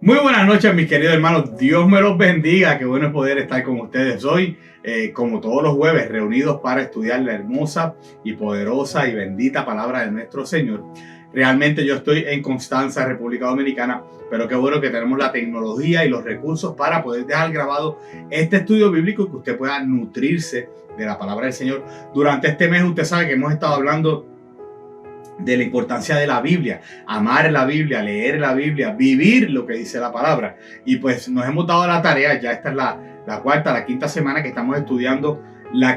Muy buenas noches, mis queridos hermanos. Dios me los bendiga. Qué bueno es poder estar con ustedes hoy, como todos los jueves, reunidos para estudiar la hermosa y poderosa y bendita palabra de nuestro Señor. Realmente yo estoy en Constanza, República Dominicana, pero qué bueno que tenemos la tecnología y los recursos para poder dejar grabado este estudio bíblico y que usted pueda nutrirse de la palabra del Señor. Durante este mes usted sabe que hemos estado hablando de la importancia de la Biblia, amar la Biblia, leer la Biblia, vivir lo que dice la palabra. Y pues nos hemos dado la tarea, ya esta es la cuarta, la quinta semana que estamos estudiando la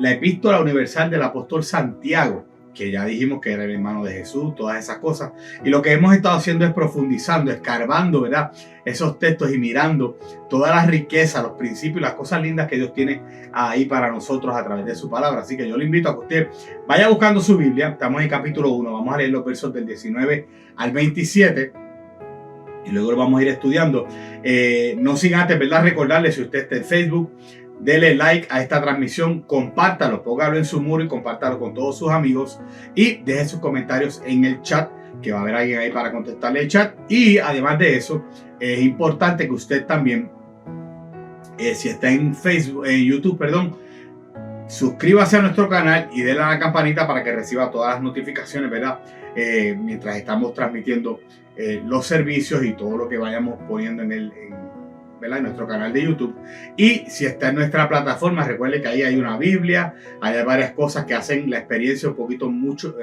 epístola universal del apóstol Santiago, que ya dijimos que era el hermano de Jesús, todas esas cosas. Y lo que hemos estado haciendo es profundizando, escarbando, ¿verdad?, esos textos y mirando todas las riquezas, los principios y las cosas lindas que Dios tiene ahí para nosotros a través de su palabra. Así que yo le invito a que usted vaya buscando su Biblia. Estamos en capítulo 1, vamos a leer los versos del 19 al 27 y luego lo vamos a ir estudiando. No sin antes, ¿verdad?, recordarle, si usted está en Facebook, dele like a esta transmisión, compártalo, póngalo en su muro y compártalo con todos sus amigos y deje sus comentarios en el chat, que va a haber alguien ahí para contestarle el chat. Y además de eso, es importante que usted también, si está en Facebook, en YouTube, perdón, suscríbase a nuestro canal y denle a la campanita para que reciba todas las notificaciones, ¿verdad?, mientras estamos transmitiendo los servicios y todo lo que vayamos poniendo en nuestro canal de YouTube. Y si está en nuestra plataforma, recuerde que ahí hay una Biblia, hay varias cosas que hacen la experiencia mucho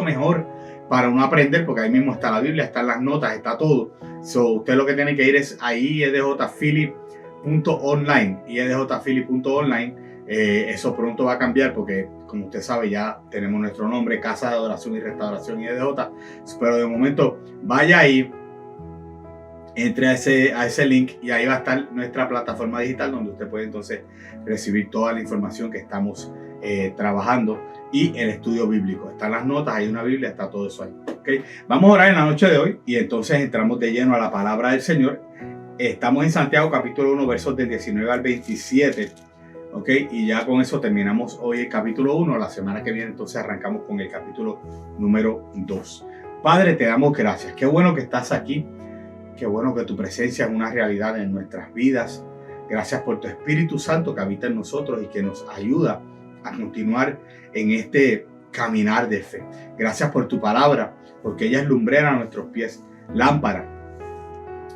mejor para uno aprender, porque ahí mismo está la Biblia, están las notas, está todo. Usted lo que tiene que ir es ahí, edjphilip.online, y edjphilip.online. Eso pronto va a cambiar porque, como usted sabe, ya tenemos nuestro nombre, Casa de Adoración y Restauración IDJ. Pero de momento, vaya ahí, entre a ese link y ahí va a estar nuestra plataforma digital, donde usted puede entonces recibir toda la información que estamos trabajando y el estudio bíblico. Están las notas, hay una Biblia, está todo eso ahí. ¿Okay? Vamos a orar en la noche de hoy y entonces entramos de lleno a la palabra del Señor. Estamos en Santiago capítulo 1, versos del 19 al 27. ¿Okay? Y ya con eso terminamos hoy el capítulo 1. La semana que viene entonces arrancamos con el capítulo número 2. Padre, te damos gracias. Qué bueno que estás aquí. Qué bueno que tu presencia es una realidad en nuestras vidas. Gracias por tu Espíritu Santo que habita en nosotros y que nos ayuda a continuar en este caminar de fe. Gracias por tu palabra, porque ella es lumbrera a nuestros pies, lámpara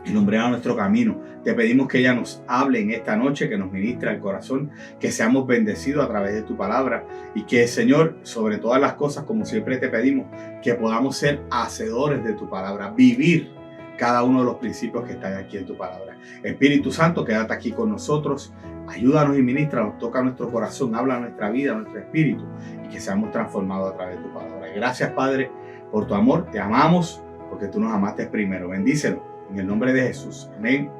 y lumbrera a nuestro camino. Te pedimos que ella nos hable en esta noche, que nos ministre al corazón, que seamos bendecidos a través de tu palabra y que, Señor, sobre todas las cosas, como siempre te pedimos, que podamos ser hacedores de tu palabra, vivir cada uno de los principios que están aquí en tu palabra. Espíritu Santo, quédate aquí con nosotros, ayúdanos y ministranos, toca nuestro corazón, habla nuestra vida, nuestro espíritu, y que seamos transformados a través de tu palabra. Gracias, Padre, por tu amor, te amamos, porque tú nos amaste primero. Bendícelo, en el nombre de Jesús. Amén,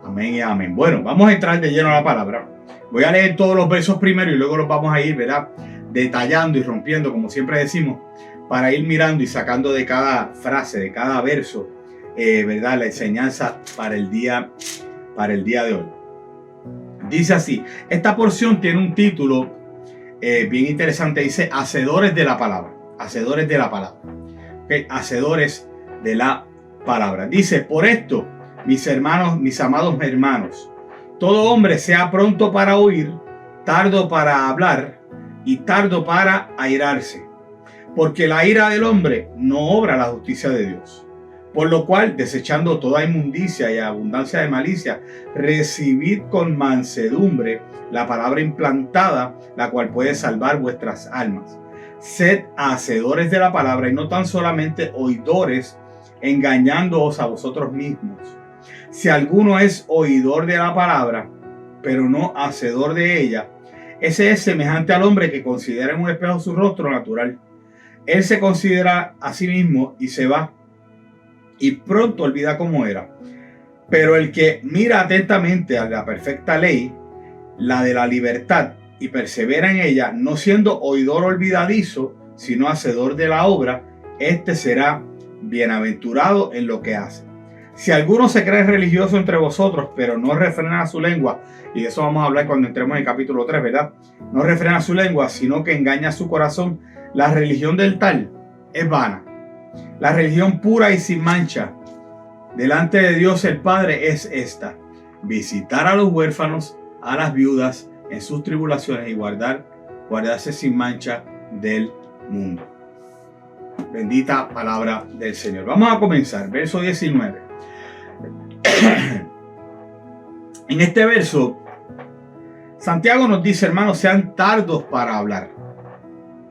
amén y amén. Bueno, vamos a entrar de lleno a la palabra. Voy a leer todos los versos primero y luego los vamos a ir, ¿verdad?, detallando y rompiendo, como siempre decimos, para ir mirando y sacando de cada frase, de cada verso, ¿verdad?, la enseñanza para el día de hoy. Dice así, esta porción tiene un título bien interesante, dice hacedores de la palabra, hacedores de la palabra, ¿okay? Hacedores de la palabra. Dice, por esto, mis hermanos, mis amados hermanos, todo hombre sea pronto para oír, tardo para hablar y tardo para airarse, porque la ira del hombre no obra la justicia de Dios. Por lo cual, desechando toda inmundicia y abundancia de malicia, recibid con mansedumbre la palabra implantada, la cual puede salvar vuestras almas. Sed hacedores de la palabra y no tan solamente oidores, engañándoos a vosotros mismos. Si alguno es oidor de la palabra, pero no hacedor de ella, ese es semejante al hombre que considera en un espejo su rostro natural. Él se considera a sí mismo y se va, y pronto olvida cómo era. Pero el que mira atentamente a la perfecta ley, la de la libertad, y persevera en ella, no siendo oidor olvidadizo, sino hacedor de la obra, este será bienaventurado en lo que hace. Si alguno se cree religioso entre vosotros, pero no refrena su lengua, y de eso vamos a hablar cuando entremos en el capítulo 3, ¿verdad? No refrena su lengua, sino que engaña su corazón, la religión del tal es vana. La religión pura y sin mancha delante de Dios el Padre es esta: visitar a los huérfanos, a las viudas en sus tribulaciones y guardarse sin mancha del mundo. Bendita palabra del Señor. Vamos a comenzar, verso 19. En este verso, Santiago nos dice, hermanos, sean tardos para hablar.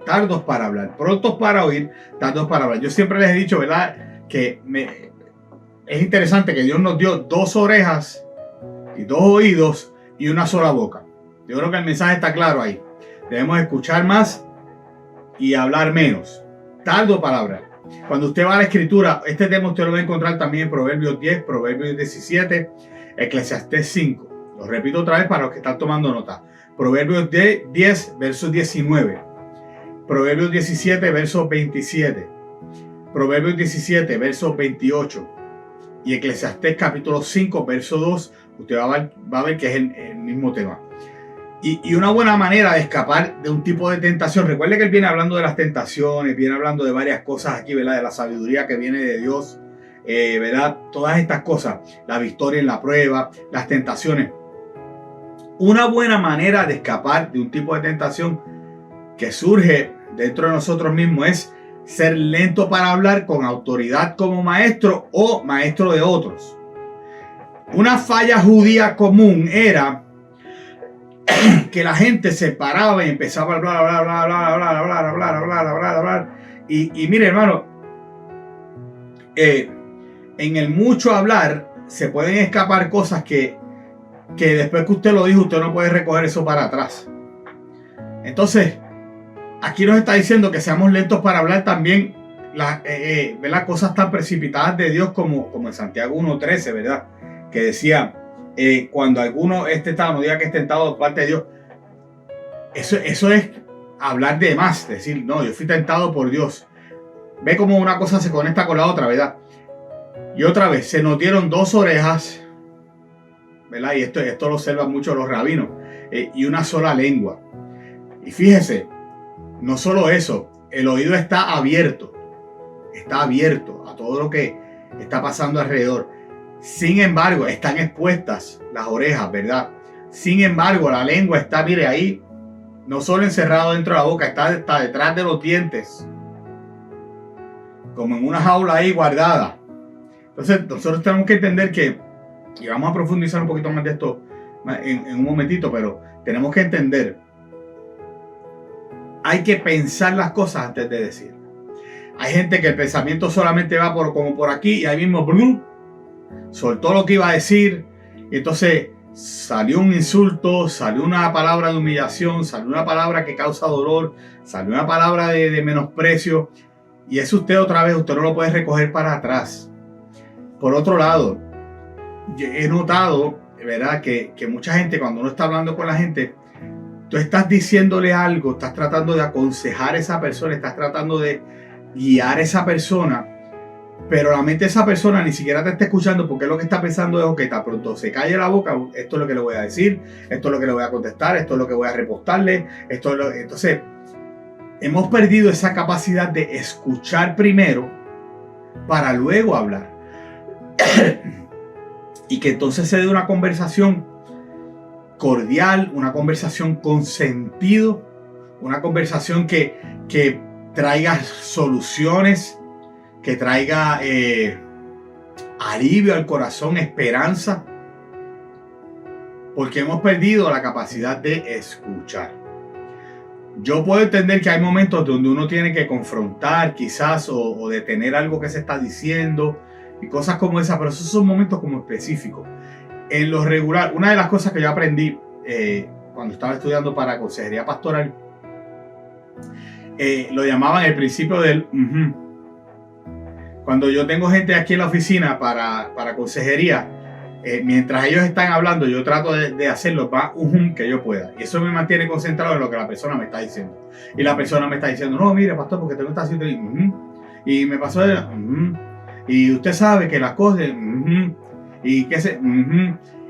Tardos para hablar, prontos para oír, tardos para hablar. Yo siempre les he dicho, ¿verdad?, que es interesante que Dios nos dio 2 orejas y 2 oídos y una sola boca. Yo creo que el mensaje está claro ahí. Debemos escuchar más y hablar menos. Tardo para hablar. Cuando usted va a la escritura, este tema usted lo va a encontrar también en Proverbios 10, Proverbios 17, Eclesiastés 5. Lo repito otra vez para los que están tomando nota. Proverbios 10, versos 19. Proverbios 17, versos 27. Proverbios 17, versos 28. Y Eclesiastés capítulo 5, verso 2. Usted va a ver que es el mismo tema. Y una buena manera de escapar de un tipo de tentación. Recuerde que él viene hablando de las tentaciones, viene hablando de varias cosas aquí, ¿verdad? De la sabiduría que viene de Dios, ¿verdad? Todas estas cosas, la victoria en la prueba, las tentaciones. Una buena manera de escapar de un tipo de tentación que surge dentro de nosotros mismos es ser lento para hablar, con autoridad como maestro o maestro de otros. Una falla judía común era que la gente se paraba y empezaba a hablar. Y mire, hermano, en el mucho hablar se pueden escapar cosas que después que usted lo dijo, usted no puede recoger eso para atrás. Entonces, aquí nos está diciendo que seamos lentos para hablar también las cosas tan precipitadas de Dios como en Santiago 1:13, ¿verdad? Que decía, cuando alguno esté tentado, no diga que es tentado de parte de Dios. Eso es hablar de más, decir, no, yo fui tentado por Dios. Ve cómo una cosa se conecta con la otra, ¿verdad? Y otra vez, se nos dieron 2 orejas, ¿verdad? Y esto lo observan mucho los rabinos, y una sola lengua. Y fíjese, no solo eso, el oído está abierto a todo lo que está pasando alrededor. Sin embargo, están expuestas las orejas, ¿verdad? Sin embargo, la lengua está, mire, ahí, no solo encerrado dentro de la boca, está detrás de los dientes, como en una jaula ahí guardada. Entonces, nosotros tenemos que entender que, y vamos a profundizar un poquito más de esto en un momentito, pero tenemos que entender, hay que pensar las cosas antes de decir. Hay gente que el pensamiento solamente va como por aquí y ahí mismo ¡blum!, soltó lo que iba a decir, y entonces salió un insulto, salió una palabra de humillación, salió una palabra que causa dolor, salió una palabra de menosprecio, y eso usted no lo puede recoger para atrás. Por otro lado, yo he notado, ¿verdad?, que mucha gente, cuando uno está hablando con la gente, tú estás diciéndole algo, estás tratando de aconsejar a esa persona, estás tratando de guiar a esa persona, pero la mente de esa persona ni siquiera te está escuchando, porque lo que está pensando es, ok, tan pronto se calle la boca, esto es lo que le voy a decir, esto es lo que le voy a contestar, esto es lo que voy a repostarle, entonces hemos perdido esa capacidad de escuchar primero para luego hablar. Y que entonces se dé una conversación cordial, una conversación con sentido, una conversación que traiga soluciones, que traiga alivio al corazón, esperanza, porque hemos perdido la capacidad de escuchar. Yo puedo entender que hay momentos donde uno tiene que confrontar quizás o detener algo que se está diciendo y cosas como esa, pero esos son momentos como específicos. En lo regular, una de las cosas que yo aprendí cuando estaba estudiando para consejería pastoral, lo llamaban el principio del Cuando yo tengo gente aquí en la oficina para consejería, mientras ellos están hablando, yo trato de hacer lo más que yo pueda. Y eso me mantiene concentrado en lo que la persona me está diciendo. Y la persona me está diciendo, no, mire, pastor, porque usted me está haciendo y me pasó de y usted sabe que las cosas y que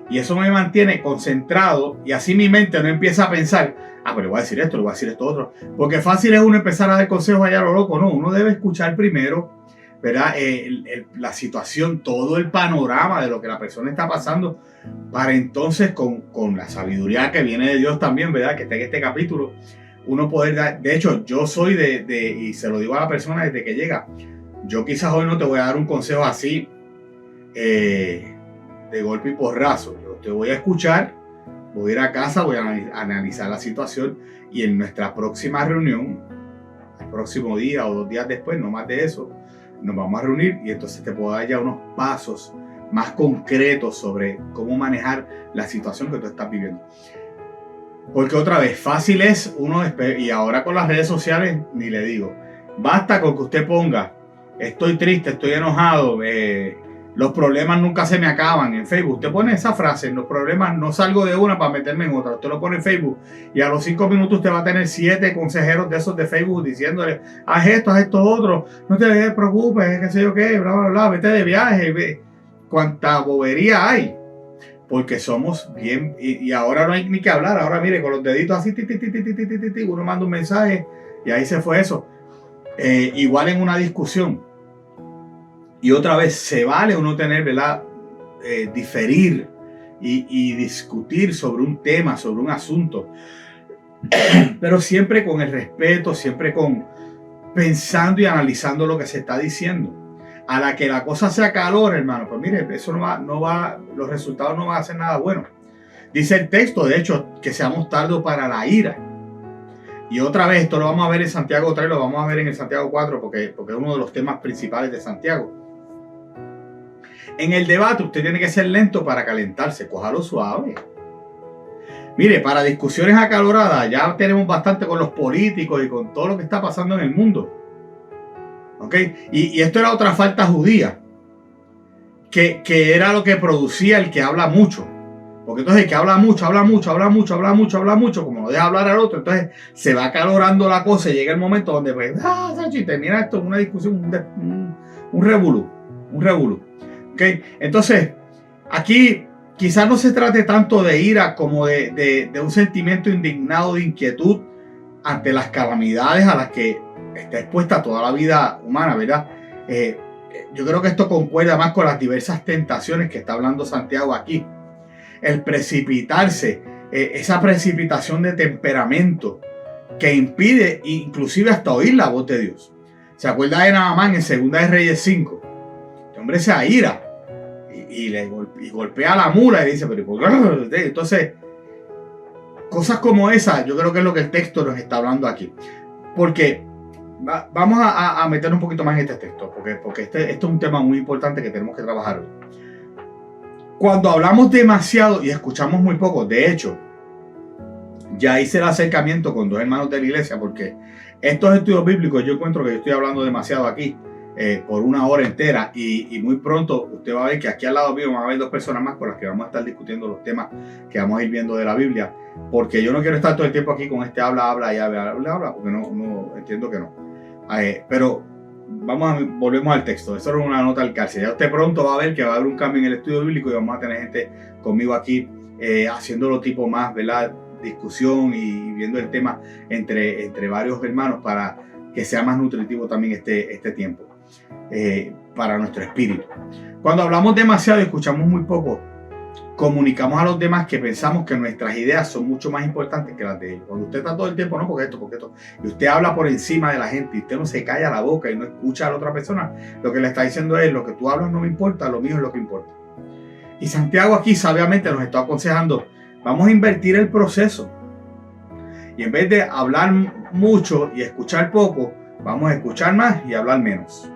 y eso me mantiene concentrado, y así mi mente no empieza a pensar, pero le voy a decir esto otro, porque fácil es uno empezar a dar consejos allá a lo loco. No, uno debe escuchar primero, ¿verdad? La situación, todo el panorama de lo que la persona está pasando, para entonces con la sabiduría que viene de Dios también, ¿verdad? Que está en este capítulo, uno poder dar. De hecho, yo soy y se lo digo a la persona desde que llega, yo quizás hoy no te voy a dar un consejo así de golpe y porrazo. Yo te voy a escuchar, voy a ir a casa, voy a analizar la situación y en nuestra próxima reunión, el próximo día o 2 días después, no más de eso, nos vamos a reunir y entonces te puedo dar ya unos pasos más concretos sobre cómo manejar la situación que tú estás viviendo. Porque otra vez, fácil es uno, y ahora con las redes sociales ni le digo, basta con que usted ponga, estoy triste, estoy enojado, los problemas nunca se me acaban en Facebook. Usted pone esa frase, los problemas no salgo de una para meterme en otra. Usted lo pone en Facebook y a los 5 minutos usted va a tener 7 consejeros de esos de Facebook diciéndole, haz esto otro, no te preocupes, qué sé yo qué, bla, bla, bla, vete de viaje. Cuánta bobería hay. Porque somos bien, y ahora no hay ni que hablar. Ahora mire, con los deditos así, uno manda un mensaje y ahí se fue eso. Igual en una discusión. Y otra vez, se vale uno tener, ¿verdad? Diferir y discutir sobre un tema, sobre un asunto. Pero siempre con el respeto, siempre pensando y analizando lo que se está diciendo. A la que la cosa se acalora, hermano, pues mire, eso los resultados no van a ser nada bueno. Dice el texto, de hecho, que seamos tardos para la ira. Y otra vez, esto lo vamos a ver en Santiago 3, lo vamos a ver en el Santiago 4, porque es uno de los temas principales de Santiago. En el debate usted tiene que ser lento para calentarse, cójalo suave. Mire, para discusiones acaloradas ya tenemos bastante con los políticos y con todo lo que está pasando en el mundo. ¿Ok? Y esto era otra falta judía, que era lo que producía el que habla mucho. Porque entonces el que habla mucho, como no deja hablar al otro, entonces se va acalorando la cosa y llega el momento donde pues, termina esto en una discusión, un revolú. ¿Okay? Entonces, aquí quizás no se trate tanto de ira como de un sentimiento indignado de inquietud ante las calamidades a las que está expuesta toda la vida humana, ¿verdad? Yo creo que esto concuerda más con las diversas tentaciones que está hablando Santiago aquí. El precipitarse, esa precipitación de temperamento que impide inclusive hasta oír la voz de Dios. ¿Se acuerda de Naamán en 2 de Reyes 5? Este hombre se aira y golpea a la mula y dice, pero ¿por qué? Entonces, cosas como esas, yo creo que es lo que el texto nos está hablando aquí. Porque vamos a meter un poquito más en este texto, porque esto es un tema muy importante que tenemos que trabajar hoy. Cuando hablamos demasiado y escuchamos muy poco, de hecho, ya hice el acercamiento con 2 hermanos de la iglesia, porque estos estudios bíblicos yo encuentro que yo estoy hablando demasiado aquí por 1 hora entera y muy pronto usted va a ver que aquí al lado mío van a haber 2 personas más con las que vamos a estar discutiendo los temas que vamos a ir viendo de la Biblia, porque yo no quiero estar todo el tiempo aquí con este habla, porque no entiendo que no. Pero volvemos al texto. Eso era una nota al cárcel. Ya usted pronto va a ver que va a haber un cambio en el estudio bíblico y vamos a tener gente conmigo aquí haciéndolo tipo más, ¿verdad? Discusión y viendo el tema entre varios hermanos para que sea más nutritivo también este tiempo para nuestro espíritu. Cuando hablamos demasiado y escuchamos muy poco, comunicamos a los demás que pensamos que nuestras ideas son mucho más importantes que las de ellos. Cuando usted está todo el tiempo, no, porque esto, y usted habla por encima de la gente y usted no se calla la boca y no escucha a la otra persona, lo que le está diciendo es, lo que tú hablas no me importa, lo mío es lo que importa. Y Santiago aquí sabiamente nos está aconsejando, vamos a invertir el proceso. Y en vez de hablar mucho y escuchar poco, vamos a escuchar más y hablar menos.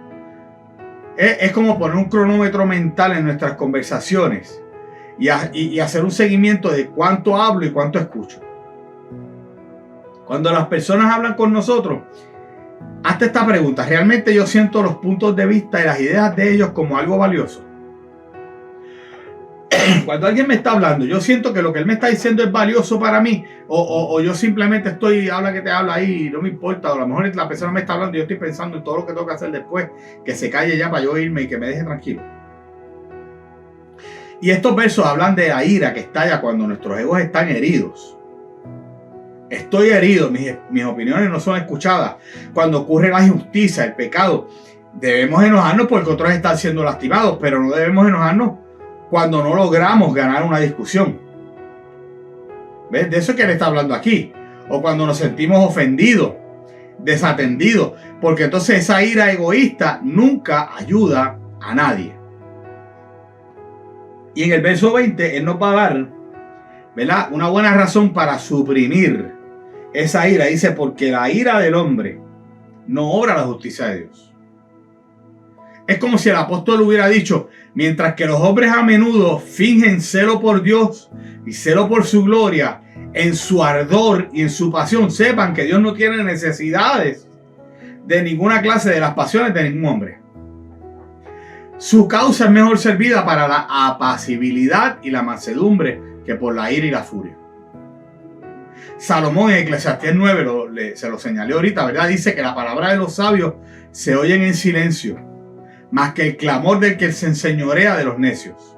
Es como poner un cronómetro mental en nuestras conversaciones y hacer un seguimiento de cuánto hablo y cuánto escucho. Cuando las personas hablan con nosotros, hazte esta pregunta: ¿realmente yo siento los puntos de vista y las ideas de ellos como algo valioso? Cuando alguien me está hablando, yo siento que lo que él me está diciendo es valioso para mí, o yo simplemente habla que te habla ahí y no me importa, o a lo mejor la persona me está hablando y yo estoy pensando en todo lo que tengo que hacer después, que se calle ya para yo irme y que me deje tranquilo. Y estos versos hablan de la ira que estalla cuando nuestros egos están heridos. Estoy herido, mis opiniones no son escuchadas. Cuando ocurre la injusticia, el pecado, Debemos enojarnos porque otros están siendo lastimados, pero no debemos enojarnos cuando no logramos ganar una discusión. ¿Ves? De eso es que él está hablando aquí. O cuando nos sentimos ofendidos, desatendidos, porque entonces esa ira egoísta nunca ayuda a nadie. Y en el verso 20, él nos va a dar, ¿verdad?, una buena razón para suprimir esa ira. Dice, porque la ira del hombre no obra la justicia de Dios. Es como si el apóstol hubiera dicho, mientras que los hombres a menudo fingen celo por Dios y celo por su gloria, en su ardor y en su pasión, sepan que Dios no tiene necesidades de ninguna clase de las pasiones de ningún hombre. Su causa es mejor servida para la apacibilidad y la mansedumbre que por la ira y la furia. Salomón en Eclesiastés 9, se lo señalé ahorita, ¿verdad? Dice que la palabra de los sabios se oyen en silencio, más que el clamor del que se enseñorea de los necios.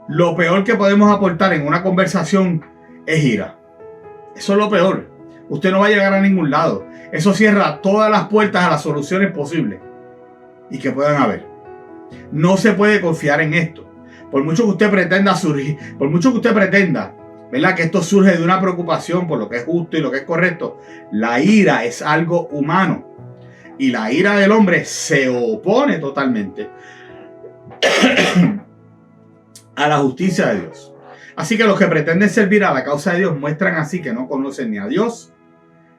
Lo peor que podemos aportar en una conversación es ira. Eso es lo peor. Usted no va a llegar a ningún lado. Eso cierra todas las puertas a las soluciones posibles y que puedan haber. No se puede confiar en esto. Por mucho que usted pretenda surgir, por mucho que usted pretenda, ¿verdad?, que esto surge de una preocupación por lo que es justo y lo que es correcto, la ira es algo humano. Y la ira del hombre se opone totalmente a la justicia de Dios. Así que los que pretenden servir a la causa de Dios muestran así que no conocen ni a Dios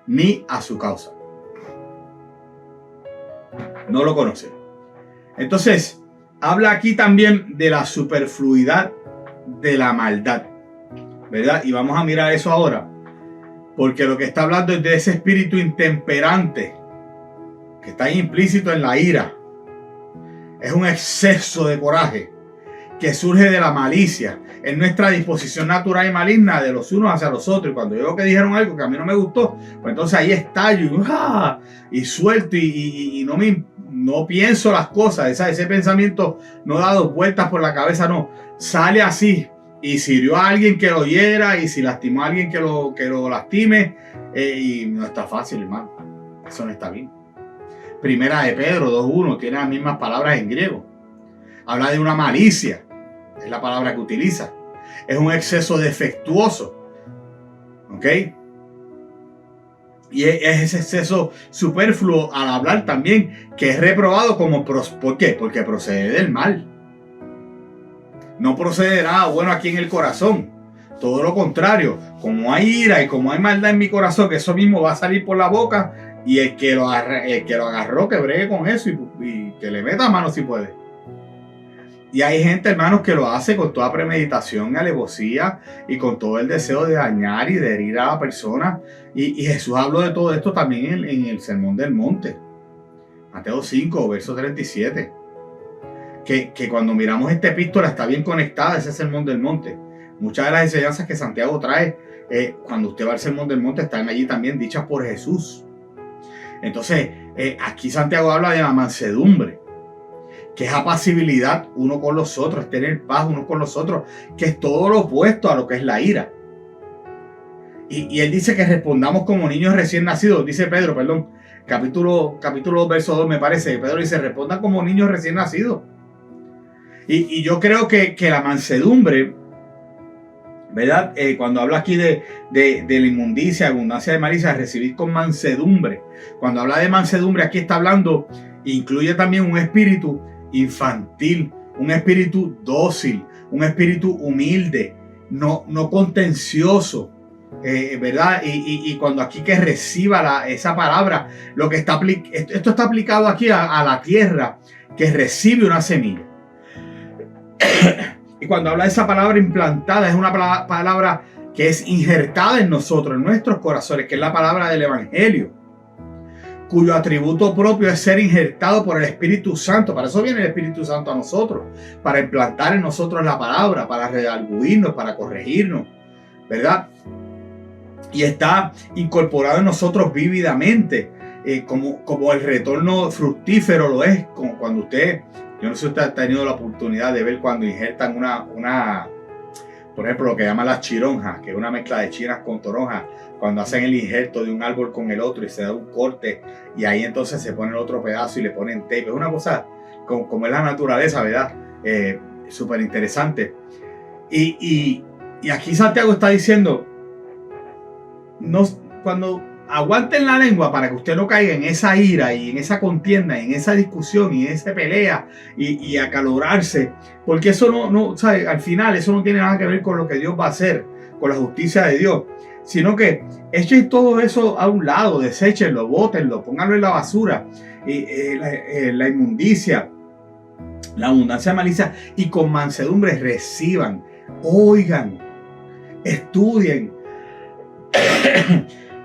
ni a su causa. No lo conocen. Entonces, habla aquí también de la superfluidad de la maldad, ¿verdad? Y vamos a mirar eso ahora, porque lo que está hablando es de ese espíritu intemperante que está implícito en la ira. Es un exceso de coraje que surge de la malicia, en nuestra disposición natural y maligna de los unos hacia los otros. Y cuando yo veo que dijeron algo que a mí no me gustó, pues entonces ahí estallo y suelto y no pienso las cosas. Ese pensamiento no da dos vueltas por la cabeza, no. Sale así. Y si hirió a alguien que lo hiera, y si lastimó a alguien que lo lastime, y no está fácil, hermano. Eso no está bien. Primera de Pedro 2:1 tiene las mismas palabras en griego. Habla de una malicia, es la palabra que utiliza. Es un exceso defectuoso. ¿Ok? Y es ese exceso superfluo al hablar también, que es reprobado como... ¿Por qué? Porque procede del mal. No procede de nada bueno aquí en el corazón. Todo lo contrario. Como hay ira y como hay maldad en mi corazón, que eso mismo va a salir por la boca. Y el que lo agarró, que bregue con eso y que le meta mano si puede. Y hay gente, hermanos, que lo hace con toda premeditación y alevosía y con todo el deseo de dañar y de herir a la persona. Y Jesús habló de todo esto también en el Sermón del Monte. Mateo 5, verso 37. Que cuando miramos esta epístola está bien conectada a ese Sermón del Monte. Muchas de las enseñanzas que Santiago trae, cuando usted va al Sermón del Monte, están allí también dichas por Jesús. Entonces, aquí Santiago habla de la mansedumbre, que es apacibilidad uno con los otros, es tener paz uno con los otros, que es todo lo opuesto a lo que es la ira. Y él dice que respondamos como niños recién nacidos, dice Pedro, perdón, capítulo 2, verso 2 me parece, Pedro dice, respondan como niños recién nacidos. Y yo creo que la mansedumbre, ¿verdad? Cuando habla aquí de la inmundicia, abundancia de malicia, recibir con mansedumbre. Cuando habla de mansedumbre, aquí está hablando, incluye también un espíritu infantil, un espíritu dócil, un espíritu humilde, no contencioso, ¿verdad? Y cuando aquí que reciba esa palabra, esto está aplicado aquí a la tierra que recibe una semilla. Y cuando habla de esa palabra implantada, es una palabra que es injertada en nosotros, en nuestros corazones, que es la palabra del Evangelio, cuyo atributo propio es ser injertado por el Espíritu Santo. Para eso viene el Espíritu Santo a nosotros, para implantar en nosotros la palabra, para redarguirnos, para corregirnos, ¿verdad? Y está incorporado en nosotros vívidamente, como el retorno fructífero lo es, como cuando usted... Yo no sé si usted ha tenido la oportunidad de ver cuando injertan Por ejemplo, lo que llaman las chironjas, que es una mezcla de chinas con toronjas, cuando hacen el injerto de un árbol con el otro y se da un corte y ahí entonces se pone el otro pedazo y le ponen tape. Es una cosa como es la naturaleza, ¿verdad? Súper interesante. Y aquí Santiago está diciendo, no, cuando aguanten la lengua para que usted no caiga en esa ira y en esa contienda, en esa discusión y en esa pelea y acalorarse, porque eso no, ¿sabe? Al final eso no tiene nada que ver con lo que Dios va a hacer, con la justicia de Dios, sino que echen todo eso a un lado, deséchenlo, bótenlo, pónganlo en la basura, la inmundicia, la abundancia de malicia, y con mansedumbre reciban, oigan, estudien,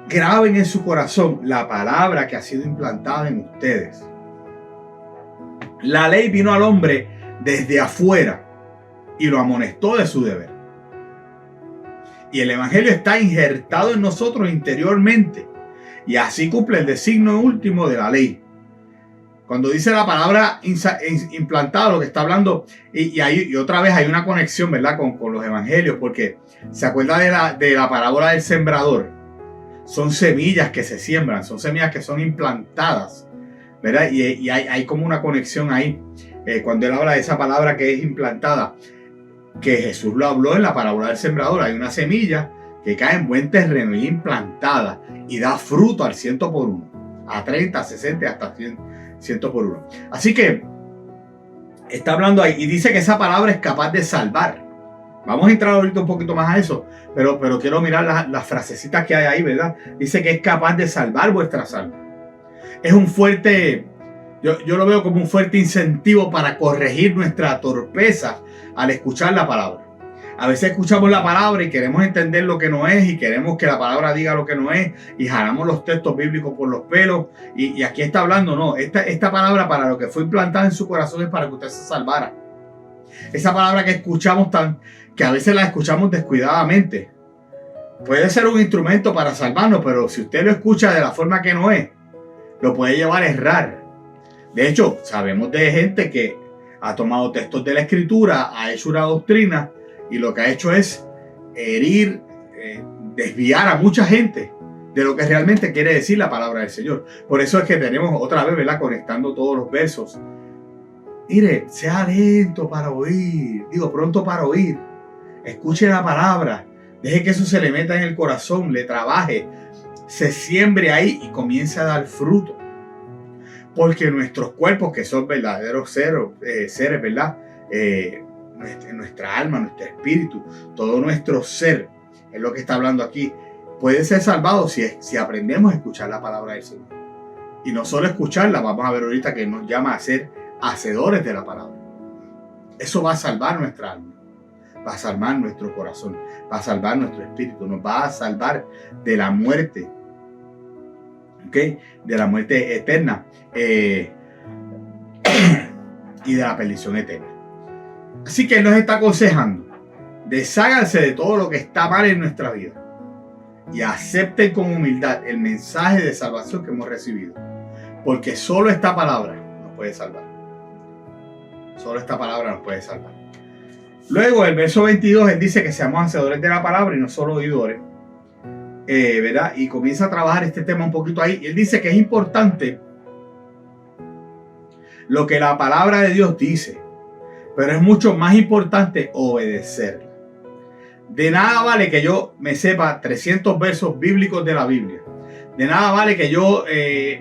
graben en su corazón la palabra que ha sido implantada en ustedes. La ley vino al hombre desde afuera y lo amonestó de su deber. Y el evangelio está injertado en nosotros interiormente, y así cumple el designio último de la ley. Cuando dice la palabra implantada, lo que está hablando, y otra vez hay una conexión, ¿verdad? Con los evangelios, porque se acuerda de la parábola del sembrador. Son semillas que se siembran, son semillas que son implantadas, ¿verdad? Y hay como una conexión ahí, cuando él habla de esa palabra que es implantada, que Jesús lo habló en la parábola del sembrador. Hay una semilla que cae en buen terreno y implantada y da fruto al 100 por 1, a 30, 60, hasta 100 por 1. Así que está hablando ahí y dice que esa palabra es capaz de salvar. Vamos a entrar ahorita un poquito más a eso, pero quiero mirar las frasecitas que hay ahí, ¿verdad? Dice que es capaz de salvar vuestras almas. Es un fuerte, yo lo veo como un fuerte incentivo para corregir nuestra torpeza al escuchar la palabra. A veces escuchamos la palabra y queremos entender lo que no es, y queremos que la palabra diga lo que no es, y jalamos los textos bíblicos por los pelos, y aquí está hablando, no, esta palabra, para lo que fue implantada en su corazón, es para que usted se salvara. Esa palabra que escuchamos que a veces la escuchamos descuidadamente, puede ser un instrumento para salvarnos, pero si usted lo escucha de la forma que no es, lo puede llevar a errar. De hecho, sabemos de gente que ha tomado textos de la Escritura, ha hecho una doctrina, y lo que ha hecho es herir, desviar a mucha gente de lo que realmente quiere decir la palabra del Señor. Por eso es que tenemos otra vez, ¿verdad?, conectando todos los versos. Mire, sea lento para oír, pronto para oír. Escuche la palabra, deje que eso se le meta en el corazón, le trabaje, se siembre ahí y comience a dar fruto. Porque nuestros cuerpos, que son verdaderos seres, ¿verdad? Nuestra alma, nuestro espíritu, todo nuestro ser, es lo que está hablando aquí, puede ser salvado si aprendemos a escuchar la palabra del Señor. Y no solo escucharla, vamos a ver ahorita que nos llama a ser hacedores de la palabra. Eso va a salvar nuestra alma, va a salvar nuestro corazón, va a salvar nuestro espíritu, nos va a salvar de la muerte, ¿ok? De la muerte eterna, y de la perdición eterna. Así que Él nos está aconsejando: desháganse de todo lo que está mal en nuestra vida y acepten con humildad el mensaje de salvación que hemos recibido, porque solo esta palabra nos puede salvar. Solo esta palabra nos puede salvar. Luego, el verso 22, Él dice que seamos hacedores de la palabra y no solo oidores, ¿verdad? Y comienza a trabajar este tema un poquito ahí. Él dice que es importante lo que la palabra de Dios dice, pero es mucho más importante obedecerla. De nada vale que yo me sepa 300 versos bíblicos de la Biblia. De nada vale que yo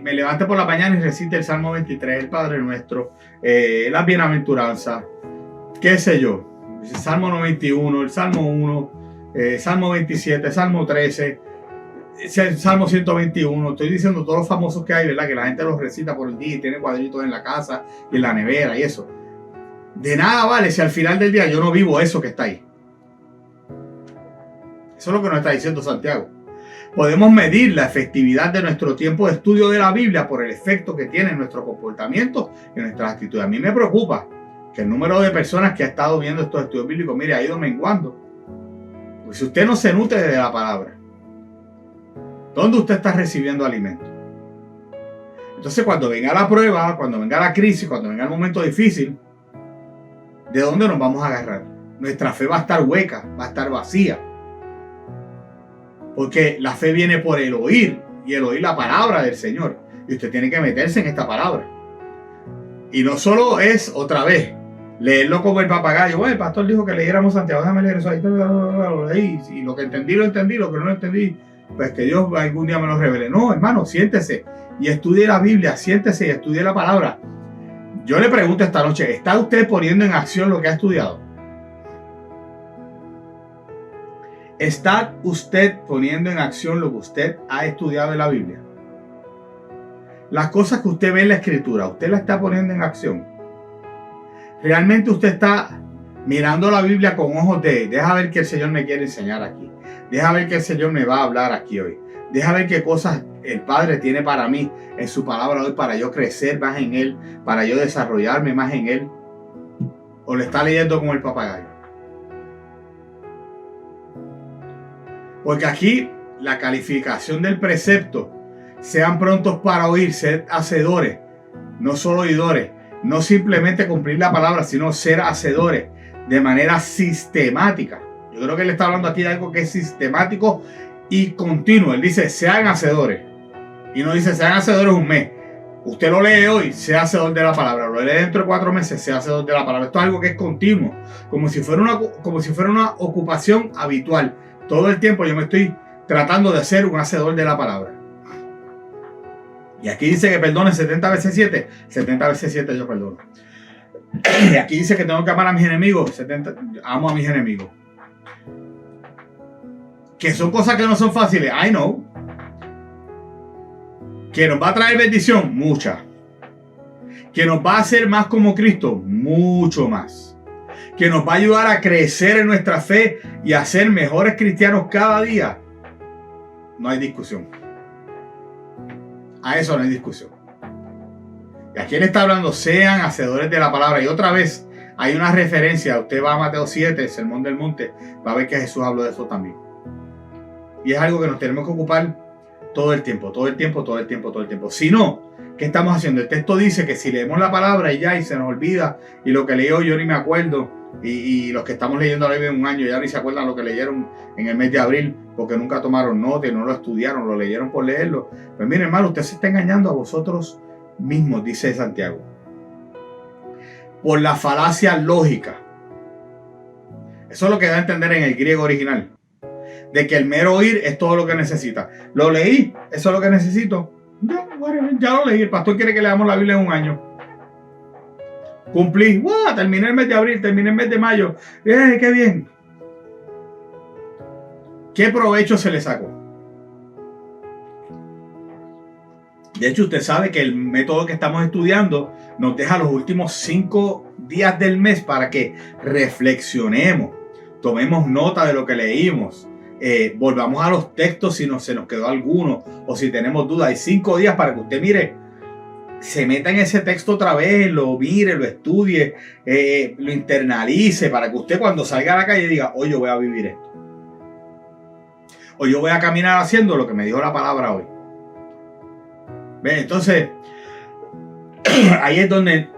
me levante por la mañana y recite el Salmo 23, el Padre Nuestro, las bienaventuranzas, qué sé yo, el Salmo 91, el Salmo 1, Salmo 27, Salmo 13, el Salmo 121. Estoy diciendo todos los famosos que hay, ¿verdad? Que la gente los recita por el día y tiene cuadritos en la casa y en la nevera y eso. De nada vale si al final del día yo no vivo eso que está ahí. Eso es lo que nos está diciendo Santiago. Podemos medir la efectividad de nuestro tiempo de estudio de la Biblia por el efecto que tiene en nuestro comportamiento y en nuestras actitudes. A mí me preocupa que el número de personas que ha estado viendo estos estudios bíblicos, mire, ha ido menguando. Pues si usted no se nutre de la palabra, ¿dónde usted está recibiendo alimento? Entonces, cuando venga la prueba, cuando venga la crisis, cuando venga el momento difícil, ¿de dónde nos vamos a agarrar? nuestra fe va a estar hueca, va a estar vacía. Porque la fe viene por el oír, y el oír la palabra del Señor. Y usted tiene que meterse en esta palabra. Y no solo es, otra vez, leerlo como el papagayo. Bueno, el pastor dijo que leyéramos Santiago, déjame leer eso ahí. Y lo que entendí, lo entendí. Lo que no entendí, pues que Dios algún día me lo revele. No, hermano, siéntese y estudie la Biblia. Siéntese y estudie la palabra. Yo le pregunto esta noche, ¿está usted poniendo en acción lo que ha estudiado? ¿Está usted poniendo en acción lo que usted ha estudiado en la Biblia? Las cosas que usted ve en la Escritura, ¿usted las está poniendo en acción? ¿Realmente usted está mirando la Biblia con ojos de, deja ver qué el Señor me quiere enseñar aquí? Deja ver qué el Señor me va a hablar aquí hoy. Deja ver qué cosas el Padre tiene para mí en su palabra hoy, para yo crecer más en Él, para yo desarrollarme más en Él. ¿O le está leyendo como el papagayo? Porque aquí la calificación del precepto, sean prontos para oír, ser hacedores, no solo oidores, no simplemente cumplir la palabra, sino ser hacedores de manera sistemática. Yo creo que él está hablando aquí de algo que es sistemático y continuo. Él dice, sean hacedores. Y no dice, sean hacedores un mes. Usted lo lee hoy, sea hacedor de la palabra. Lo lee dentro de 4 meses, sea hacedor de la palabra. Esto es algo que es continuo, como si fuera una ocupación habitual. Todo el tiempo yo me estoy tratando de ser un hacedor de la palabra. Y aquí dice que perdone 70 veces 7. 70 veces 7 yo perdono. Y aquí dice que tengo que amar a mis enemigos. Amo a mis enemigos. Que son cosas que no son fáciles. I know. Que nos va a traer bendición. Mucha. Que nos va a hacer más como Cristo. Mucho más. Que nos va a ayudar a crecer en nuestra fe y a ser mejores cristianos cada día. No hay discusión. A eso no hay discusión. Y aquí él está hablando, sean hacedores de la palabra. Y otra vez, hay una referencia. Usted va a Mateo 7, el Sermón del Monte, va a ver que Jesús habló de eso también. Y es algo que nos tenemos que ocupar todo el tiempo, todo el tiempo, todo el tiempo, todo el tiempo. Si no, ¿qué estamos haciendo? El texto dice que si leemos la palabra y ya, y se nos olvida, y lo que leo yo ni me acuerdo, y los que estamos leyendo la Biblia en un año ya ni se acuerdan lo que leyeron en el mes de abril, porque nunca tomaron nota y no lo estudiaron, lo leyeron por leerlo. Pues mire, hermano, usted se está engañando a vosotros mismos, dice Santiago, por la falacia lógica. Eso es lo que da a entender en el griego original, de que el mero oír es todo lo que necesita. Lo leí, eso es lo que necesito. Ya lo leí, el pastor quiere que leamos la Biblia en un año. Cumplí, terminé el mes de abril, terminé el mes de mayo. ¡Qué bien! ¿Qué provecho se le sacó? De hecho, usted sabe que el método que estamos estudiando nos deja los últimos 5 días del mes para que reflexionemos, tomemos nota de lo que leímos, volvamos a los textos si se nos quedó alguno o si tenemos dudas. Hay 5 días para que usted mire, se meta en ese texto otra vez, lo mire, lo estudie, lo internalice, para que usted cuando salga a la calle diga, hoy yo voy a vivir esto. Hoy yo voy a caminar haciendo lo que me dijo la palabra hoy. ¿Ven? Entonces, ahí es donde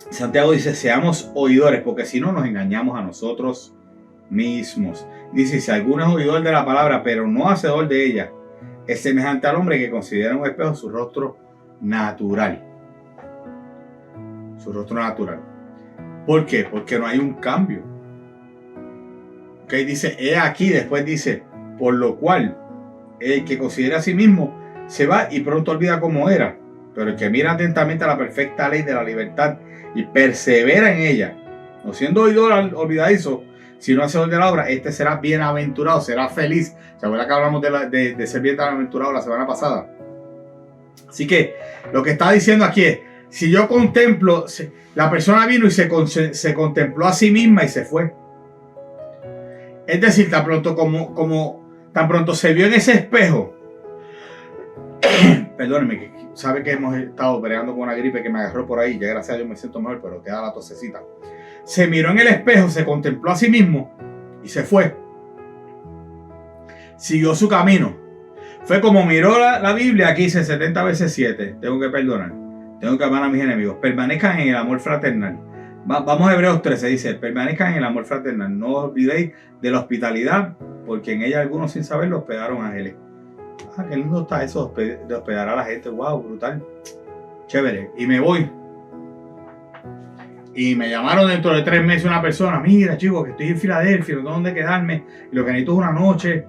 Santiago dice, seamos oidores, porque si no nos engañamos a nosotros mismos. Dice, si alguno es oidor de la palabra, pero no hacedor de ella, es semejante al hombre que considera en un espejo su rostro natural. Su rostro natural. ¿Por qué? Porque no hay un cambio. Ok, dice, he aquí, después dice, por lo cual, el que considera a sí mismo se va y pronto olvida cómo era. Pero el que mira atentamente a la perfecta ley de la libertad y persevera en ella, no siendo oidor olvidadizo, sino hacedor de la obra, este será bienaventurado, será feliz. ¿Se acuerdan que hablamos de ser bienaventurado la semana pasada? Así que lo que está diciendo aquí es, si yo contemplo, la persona vino y se contempló a sí misma y se fue. Es decir, tan pronto se vio en ese espejo. Perdónenme, que sabe que hemos estado peleando con una gripe que me agarró por ahí. Ya gracias a Dios me siento mejor, pero queda la tosecita. Se miró en el espejo, se contempló a sí mismo y se fue. Siguió su camino. Fue como miró la Biblia, aquí dice 70 veces 7. Tengo que perdonar. Tengo que amar a mis enemigos. Permanezcan en el amor fraternal. Vamos a Hebreos 13, dice, permanezcan en el amor fraternal, no os olvidéis de la hospitalidad, porque en ella algunos sin saberlo hospedaron ángeles. Qué lindo está eso de hospedar a la gente, wow, brutal, chévere. Y me voy. Y me llamaron dentro de 3 meses una persona, mira chicos, que estoy en Filadelfia, no tengo dónde quedarme, y lo que necesito es una noche,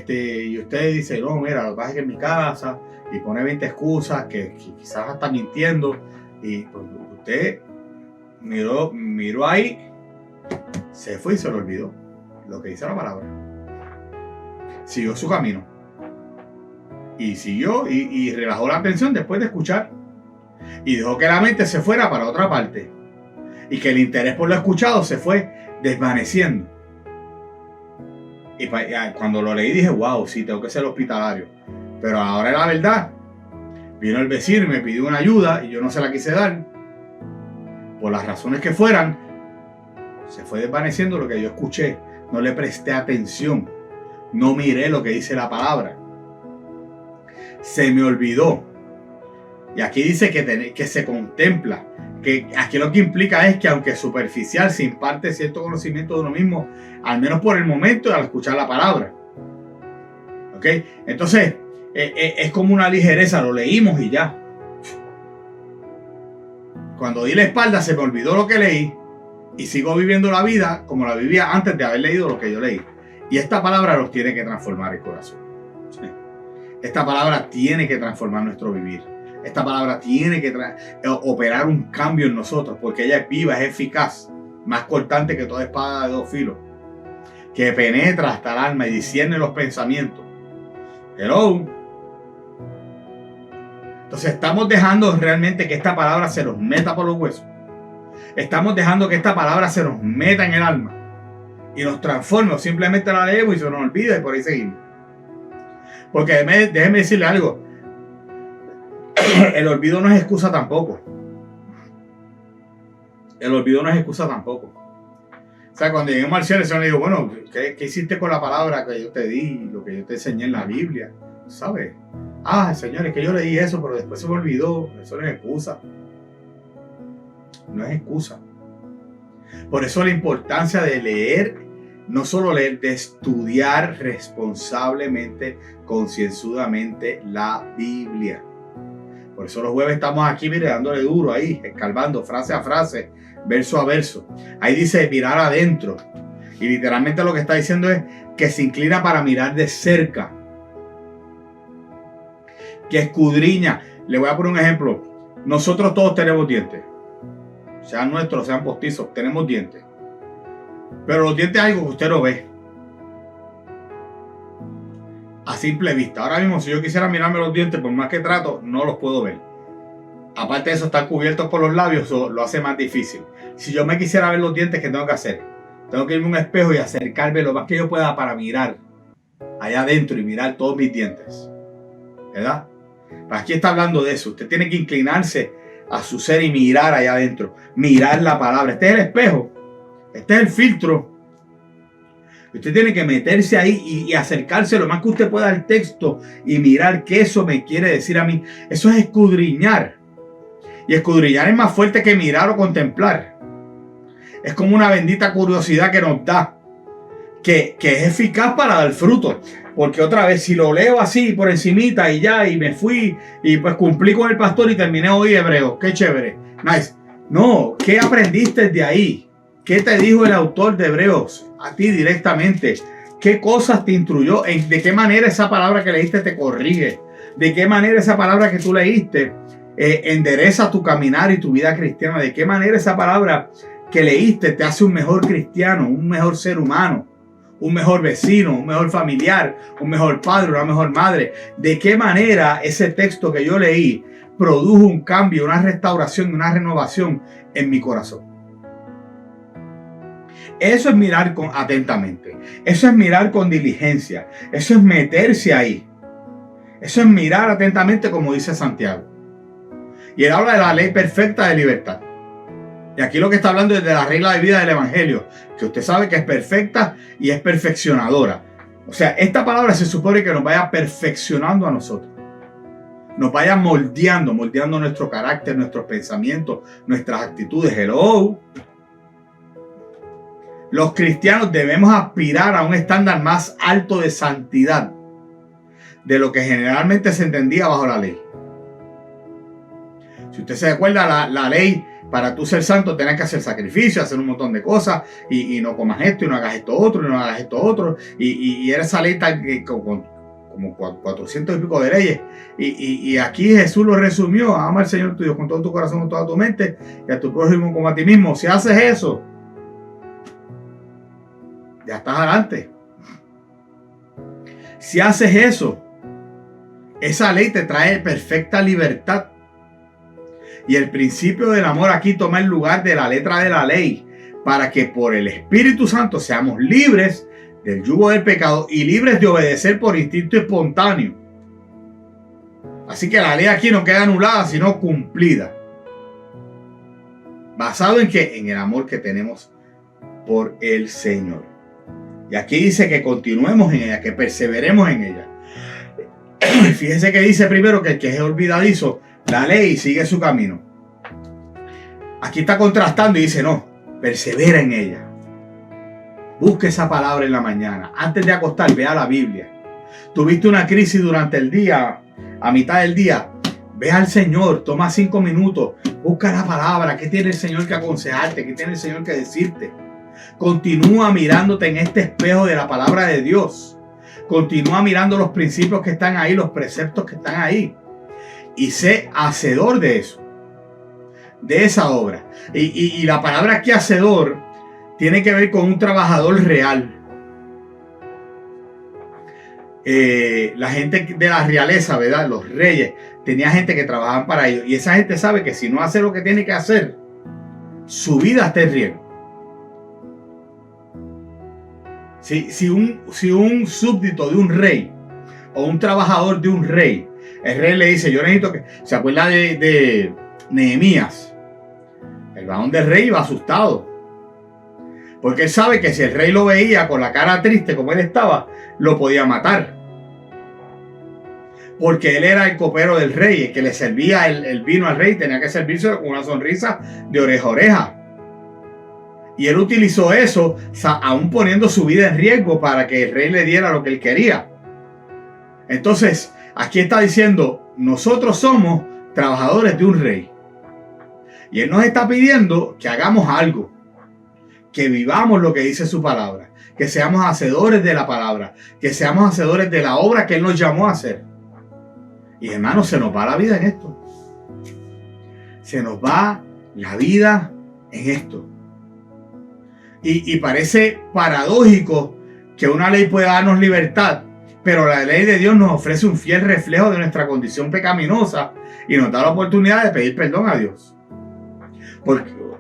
y usted dice, no, mira, lo que pasa es que en mi casa, y pone 20 excusas, que quizás está mintiendo, y pues, usted miró ahí, se fue y se lo olvidó, lo que dice la palabra. Siguió su camino, y siguió, y relajó la atención después de escuchar, y dejó que la mente se fuera para otra parte. Y que el interés por lo escuchado se fue desvaneciendo. Y cuando lo leí dije, wow, sí, tengo que ser hospitalario. Pero ahora la verdad, vino el vecino y me pidió una ayuda y yo no se la quise dar. Por las razones que fueran, se fue desvaneciendo lo que yo escuché. No le presté atención. No miré lo que dice la palabra. Se me olvidó. Y aquí dice que se contempla. Que aquí lo que implica es que aunque superficial se imparte cierto conocimiento de uno mismo, al menos por el momento al escuchar la palabra. ¿Ok? Entonces, es como una ligereza, lo leímos y ya. Cuando di la espalda se me olvidó lo que leí y sigo viviendo la vida como la vivía antes de haber leído lo que yo leí. Y esta palabra nos tiene que transformar el corazón. ¿Sí? Esta palabra tiene que transformar nuestro vivir. Esta palabra tiene que operar un cambio en nosotros, porque ella es viva, es eficaz, más cortante que toda espada de 2 filos, que penetra hasta el alma y discierne los pensamientos. Hello. Entonces estamos dejando realmente que esta palabra se nos meta por los huesos. Estamos dejando que esta palabra se nos meta en el alma y nos transforme, o simplemente la leemos y se nos olvida y por ahí seguimos. Porque déjeme decirle algo. El olvido no es excusa tampoco. El olvido no es excusa tampoco. O sea, cuando lleguemos al cielo, el Señor le digo, bueno, ¿qué hiciste con la palabra que yo te di, lo que yo te enseñé en la Biblia? ¿Sabes? Señor, es que yo leí eso, pero después se me olvidó. Eso no es excusa. No es excusa. Por eso la importancia de leer, no solo leer, de estudiar responsablemente, concienzudamente la Biblia. Por eso los jueves estamos aquí, mire, dándole duro ahí, escarbando frase a frase, verso a verso. Ahí dice mirar adentro. Y literalmente lo que está diciendo es que se inclina para mirar de cerca. Que escudriña. Le voy a poner un ejemplo. Nosotros todos tenemos dientes. Sean nuestros, sean postizos, tenemos dientes. Pero los dientes es algo que usted no ve a simple vista. Ahora mismo, si yo quisiera mirarme los dientes, por más que trato, no los puedo ver. Aparte de eso, están cubiertos por los labios, eso lo hace más difícil. Si yo me quisiera ver los dientes, ¿qué tengo que hacer? Tengo que irme a un espejo y acercarme lo más que yo pueda para mirar allá adentro y mirar todos mis dientes. ¿Verdad? Pues aquí está hablando de eso. Usted tiene que inclinarse a su ser y mirar allá adentro. Mirar la palabra. Este es el espejo. Este es el filtro. Usted tiene que meterse ahí y acercarse lo más que usted pueda al texto y mirar qué eso me quiere decir a mí. Eso es escudriñar. Y escudriñar es más fuerte que mirar o contemplar. Es como una bendita curiosidad que nos da. Que es eficaz para dar fruto. Porque otra vez, si lo leo así por encimita y ya, y me fui, y pues cumplí con el pastor y terminé hoy Hebreos. Qué chévere. Nice. No, ¿qué aprendiste de ahí? ¿Qué te dijo el autor de Hebreos a ti directamente? ¿Qué cosas te instruyó? ¿De qué manera esa palabra que leíste te corrige? ¿De qué manera esa palabra que tú leíste endereza tu caminar y tu vida cristiana? ¿De qué manera esa palabra que leíste te hace un mejor cristiano, un mejor ser humano, un mejor vecino, un mejor familiar, un mejor padre, una mejor madre? ¿De qué manera ese texto que yo leí produjo un cambio, una restauración, una renovación en mi corazón? Eso es mirar atentamente. Eso es mirar con diligencia. Eso es meterse ahí. Eso es mirar atentamente, como dice Santiago. Y él habla de la ley perfecta de libertad. Y aquí lo que está hablando es de la regla de vida del Evangelio, que usted sabe que es perfecta y es perfeccionadora. O sea, esta palabra se supone que nos vaya perfeccionando a nosotros. Nos vaya moldeando nuestro carácter, nuestros pensamientos, nuestras actitudes. Hello. los cristianos debemos aspirar a un estándar más alto de santidad de lo que generalmente se entendía bajo la ley. Si usted se acuerda, la ley, para tú ser santo, tenías que hacer sacrificios, hacer un montón de cosas, y no comas esto, y no hagas esto otro, y no hagas esto otro, y era esa ley tan, como 400 y pico de leyes, y aquí Jesús lo resumió: ama al Señor tu Dios con todo tu corazón, con toda tu mente, y a tu prójimo como a ti mismo. Si haces eso, ya estás adelante. Si haces eso, esa ley te trae perfecta libertad. Y el principio del amor aquí toma el lugar de la letra de la ley, para que por el Espíritu Santo seamos libres del yugo del pecado y libres de obedecer por instinto espontáneo. Así que la ley aquí no queda anulada, sino cumplida. ¿Basado en qué? En el amor que tenemos por el Señor. Y aquí dice que continuemos en ella, que perseveremos en ella. Fíjense que dice primero que el que es olvidadizo, la ley sigue su camino. Aquí está contrastando y dice: no, persevera en ella. Busque esa palabra en la mañana. Antes de acostar, vea la Biblia. Tuviste una crisis durante el día, a mitad del día, ve al Señor, toma 5 minutos, busca la palabra. ¿Qué tiene el Señor que aconsejarte? ¿Qué tiene el Señor que decirte? Continúa mirándote en este espejo de la palabra de Dios. Continúa mirando los principios que están ahí, los preceptos que están ahí. Y sé hacedor de eso, de esa obra. Y la palabra aquí, hacedor, tiene que ver con un trabajador real. La gente de la realeza, ¿verdad? Los reyes, tenía gente que trabajaban para ellos. Y esa gente sabe que si no hace lo que tiene que hacer, su vida está en riesgo. Si un súbdito de un rey o un trabajador de un rey, el rey le dice: yo necesito que... ¿Se acuerda de Nehemías? El varón del rey iba asustado, porque él sabe que si el rey lo veía con la cara triste como él estaba, lo podía matar. Porque él era el copero del rey, el que le servía el vino al rey, tenía que servirse con una sonrisa de oreja a oreja. Y él utilizó eso, aún poniendo su vida en riesgo, para que el rey le diera lo que él quería. Entonces, aquí está diciendo: nosotros somos trabajadores de un rey. Y él nos está pidiendo que hagamos algo, que vivamos lo que dice su palabra, que seamos hacedores de la palabra, que seamos hacedores de la obra que él nos llamó a hacer. Y hermanos, se nos va la vida en esto. Se nos va la vida en esto. Y parece paradójico que una ley pueda darnos libertad, pero la ley de Dios nos ofrece un fiel reflejo de nuestra condición pecaminosa y nos da la oportunidad de pedir perdón a Dios.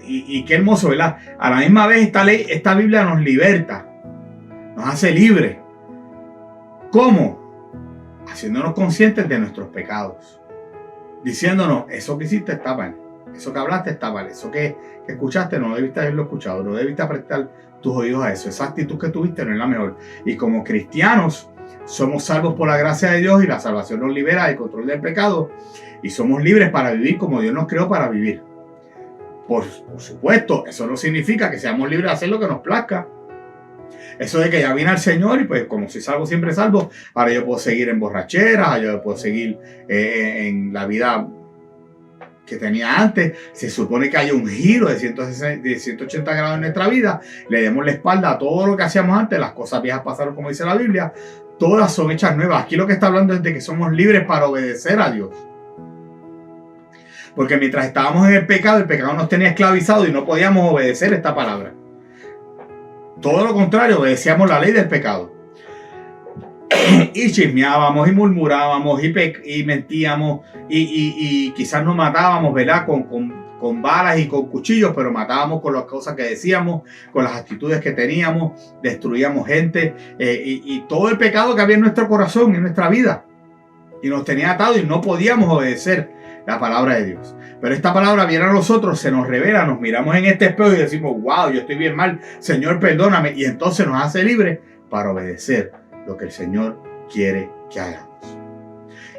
Y qué hermoso, ¿verdad? A la misma vez esta Biblia nos liberta, nos hace libres. ¿Cómo? Haciéndonos conscientes de nuestros pecados, diciéndonos: eso que hiciste está mal, eso que hablaste está mal, eso que escuchaste no debiste haberlo escuchado, no debiste prestar tus oídos a eso, esa actitud que tuviste no es la mejor. Y como cristianos somos salvos por la gracia de Dios, y la salvación nos libera del control del pecado y somos libres para vivir como Dios nos creó para vivir. Por supuesto, eso no significa que seamos libres de hacer lo que nos plazca. Eso de que ya vine al Señor y pues como soy salvo, siempre salvo, ahora yo puedo seguir en borrachera, yo puedo seguir en la vida que tenía antes. Se supone que hay un giro de 180 grados en nuestra vida. Le demos la espalda a todo lo que hacíamos antes. Las cosas viejas pasaron, como dice la Biblia. Todas son hechas nuevas. Aquí lo que está hablando es de que somos libres para obedecer a Dios. Porque mientras estábamos en el pecado nos tenía esclavizados y no podíamos obedecer esta palabra. Todo lo contrario, obedecíamos la ley del pecado. Y chismeábamos y murmurábamos y mentíamos y quizás nos matábamos, ¿verdad? Con balas y con cuchillos, pero matábamos con las cosas que decíamos, con las actitudes que teníamos, destruíamos gente y todo el pecado que había en nuestro corazón, en nuestra vida. Y nos tenía atados y no podíamos obedecer la palabra de Dios. Pero esta palabra viene a nosotros, se nos revela, nos miramos en este espejo y decimos: wow, yo estoy bien mal, Señor, perdóname. Y entonces nos hace libres para obedecer lo que el Señor quiere que hagamos.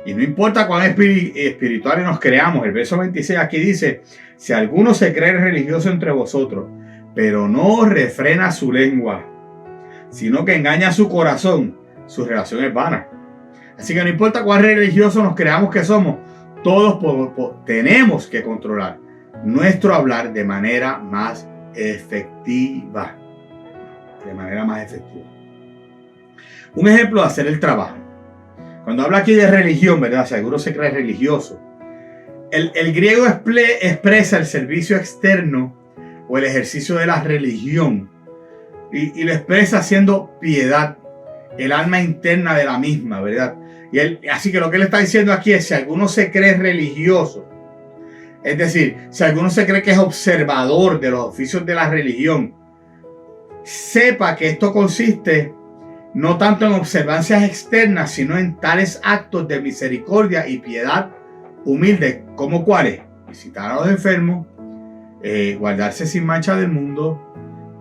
Y no importa cuán espirituales nos creamos, el verso 26 aquí dice: si alguno se cree religioso entre vosotros, pero no refrena su lengua, sino que engaña su corazón, su relación es vana. Así que no importa cuán religiosos nos creamos que somos, todos tenemos que controlar nuestro hablar de manera más efectiva. De manera más efectiva. Un ejemplo de hacer el trabajo. Cuando habla aquí de religión, ¿verdad? Si alguno se cree religioso. El griego expresa el servicio externo o el ejercicio de la religión. Y lo expresa haciendo piedad, el alma interna de la misma, ¿verdad? Así que lo que él está diciendo aquí es, si alguno se cree religioso, es decir, si alguno se cree que es observador de los oficios de la religión, sepa que esto consiste no tanto en observancias externas, sino en tales actos de misericordia y piedad humilde, como cuáles: visitar a los enfermos, guardarse sin mancha del mundo,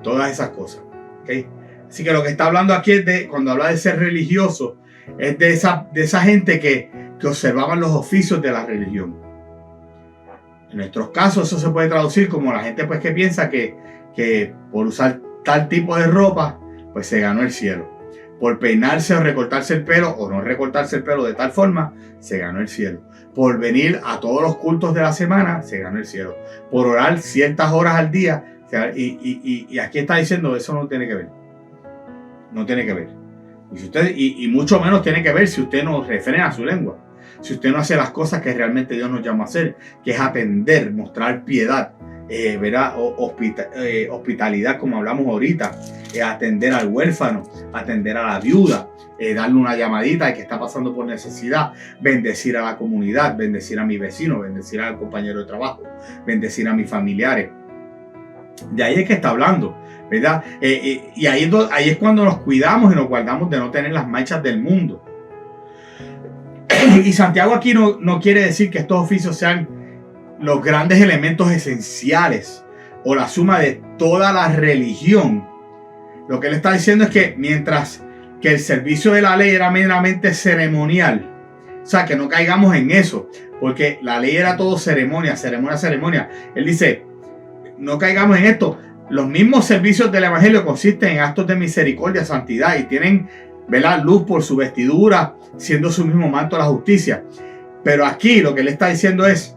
todas esas cosas. ¿Okay? Así que lo que está hablando aquí es de, cuando habla de ser religioso, es de esa gente que observaban los oficios de la religión. En nuestros casos eso se puede traducir como la gente pues que piensa que por usar tal tipo de ropa pues se ganó el cielo. Por peinarse o recortarse el pelo o no recortarse el pelo de tal forma se ganó el cielo. Por venir a todos los cultos de la semana se ganó el cielo. Por orar ciertas horas al día. Y aquí está diciendo, eso no tiene que ver. No tiene que ver. Y mucho menos tiene que ver si usted no refrena su lengua. Si usted no hace las cosas que realmente Dios nos llama a hacer, que es atender, mostrar piedad, ¿verdad? Hospitalidad, como hablamos ahorita, atender al huérfano, atender a la viuda, darle una llamadita al que está pasando por necesidad, bendecir a la comunidad, bendecir a mi vecino, bendecir al compañero de trabajo, bendecir a mis familiares. De ahí es que está hablando, ¿verdad? Y ahí es cuando nos cuidamos y nos guardamos de no tener las manchas del mundo. Y Santiago aquí no quiere decir que estos oficios sean los grandes elementos esenciales o la suma de toda la religión. Lo que él está diciendo es que mientras que el servicio de la ley era meramente ceremonial, o sea, que no caigamos en eso, porque la ley era todo ceremonia. Él dice, no caigamos en esto. Los mismos servicios del evangelio consisten en actos de misericordia, santidad, y tienen, ¿verdad?, luz por su vestidura, siendo su mismo manto la justicia. Pero aquí lo que él está diciendo es,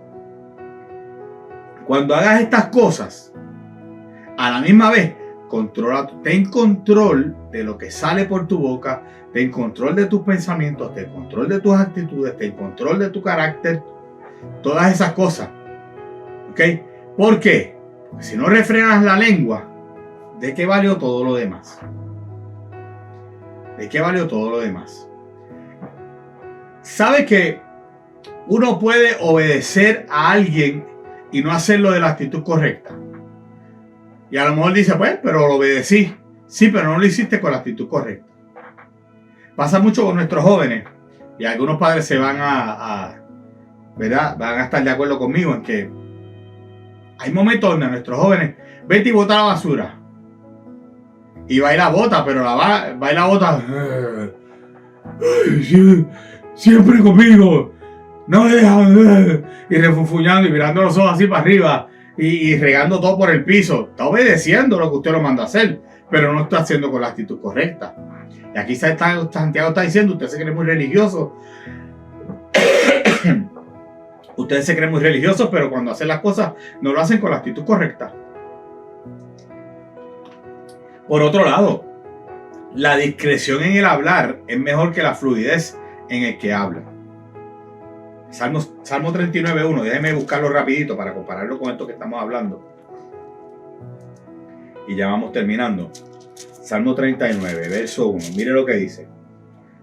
cuando hagas estas cosas, a la misma vez, ten control de lo que sale por tu boca, ten control de tus pensamientos, ten control de tus actitudes, ten control de tu carácter, todas esas cosas. ¿Ok? ¿Por qué? Porque si no refrenas la lengua, ¿de qué valió todo lo demás? ¿De qué valió todo lo demás? ¿Sabe que uno puede obedecer a alguien y no hacerlo de la actitud correcta? Y a lo mejor dice, pues, pero lo obedecí. Sí, pero no lo hiciste con la actitud correcta. Pasa mucho con nuestros jóvenes. Y algunos padres se van ¿verdad? Van a estar de acuerdo conmigo en que hay momentos donde nuestros jóvenes, vete y bota la basura. Y va y la bota, pero va y la bota. Siempre conmigo. No me dejan. Y refunfuñando y mirando los ojos así para arriba. Y regando todo por el piso. Está obedeciendo lo que usted lo manda a hacer, pero no está haciendo con la actitud correcta. Y aquí Santiago está diciendo, usted se cree muy religioso. Ustedes se creen muy religiosos, pero cuando hacen las cosas no lo hacen con la actitud correcta. Por otro lado, la discreción en el hablar es mejor que la fluidez en el que habla. Salmo 39.1, déjeme buscarlo rapidito para compararlo con esto que estamos hablando. Y ya vamos terminando. Salmo 39, verso 1. Mire lo que dice.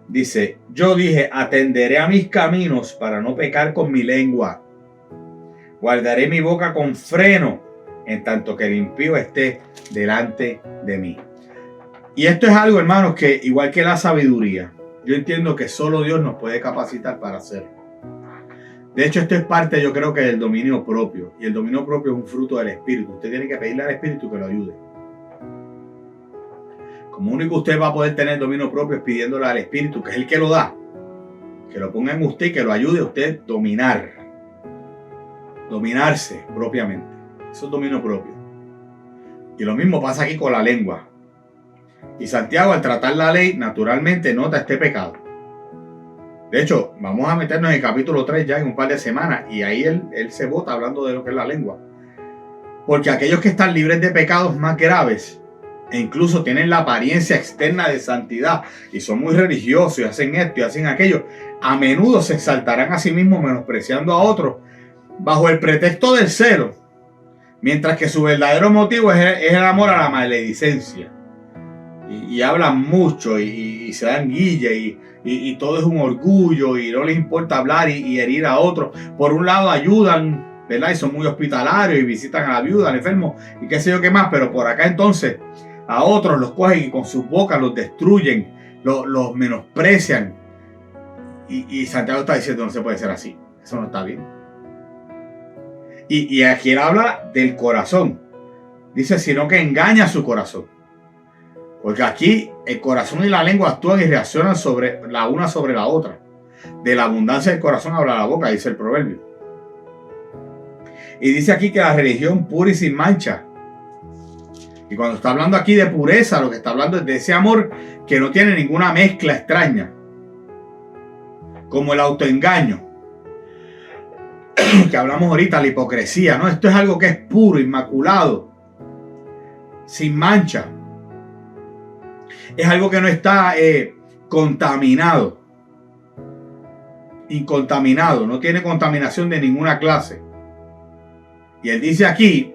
Dice, yo dije, atenderé a mis caminos para no pecar con mi lengua. Guardaré mi boca con freno, en tanto que el impío esté delante de mí. Y esto es algo, hermanos, que igual que la sabiduría, yo entiendo que solo Dios nos puede capacitar para hacerlo. De hecho, esto es parte, yo creo, que del dominio propio. Y el dominio propio es un fruto del Espíritu. Usted tiene que pedirle al Espíritu que lo ayude. Como único usted va a poder tener dominio propio es pidiéndole al Espíritu, que es el que lo da, que lo ponga en usted y que lo ayude a usted dominarse propiamente. Eso es dominio propio. Y lo mismo pasa aquí con la lengua. Y Santiago, al tratar la ley, naturalmente nota este pecado. De hecho, vamos a meternos en el capítulo 3 ya en un par de semanas, y ahí él se bota hablando de lo que es la lengua. Porque aquellos que están libres de pecados más graves, e incluso tienen la apariencia externa de santidad, y son muy religiosos, y hacen esto y hacen aquello, a menudo se exaltarán a sí mismos menospreciando a otros, bajo el pretexto del celo, mientras que su verdadero motivo es el amor a la maledicencia. Y hablan mucho y se dan guilla y todo es un orgullo y no les importa hablar y herir a otros. Por un lado ayudan, ¿verdad? Y son muy hospitalarios y visitan a la viuda, al enfermo y qué sé yo qué más, pero por acá entonces a otros los cogen y con sus bocas los destruyen, los menosprecian. Y Santiago está diciendo, no se puede ser así, eso no está bien. Y aquí él habla del corazón, dice, sino que engaña su corazón. Porque aquí el corazón y la lengua actúan y reaccionan sobre la una sobre la otra. De la abundancia del corazón habla la boca, dice el proverbio. Y dice aquí que la religión pura y sin mancha. Y cuando está hablando aquí de pureza, lo que está hablando es de ese amor que no tiene ninguna mezcla extraña. Como el autoengaño. Que hablamos ahorita, la hipocresía, ¿no? Esto es algo que es puro, inmaculado, sin mancha. Es algo que no está contaminado, incontaminado, no tiene contaminación de ninguna clase. Y él dice aquí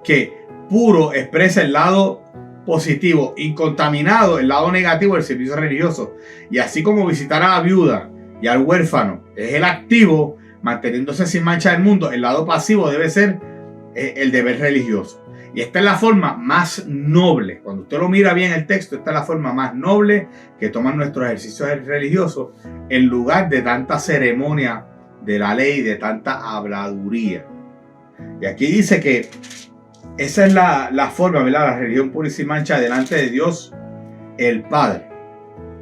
que puro expresa el lado positivo, incontaminado el lado negativo del servicio religioso. Y así como visitar a la viuda y al huérfano es el activo, manteniéndose sin mancha del mundo, el lado pasivo debe ser el deber religioso. Y esta es la forma más noble. Cuando usted lo mira bien el texto, esta es la forma más noble que toman nuestros ejercicios religiosos en lugar de tanta ceremonia de la ley, de tanta habladuría. Y aquí dice que esa es la forma, ¿verdad? La religión pura y sin mancha delante de Dios el Padre.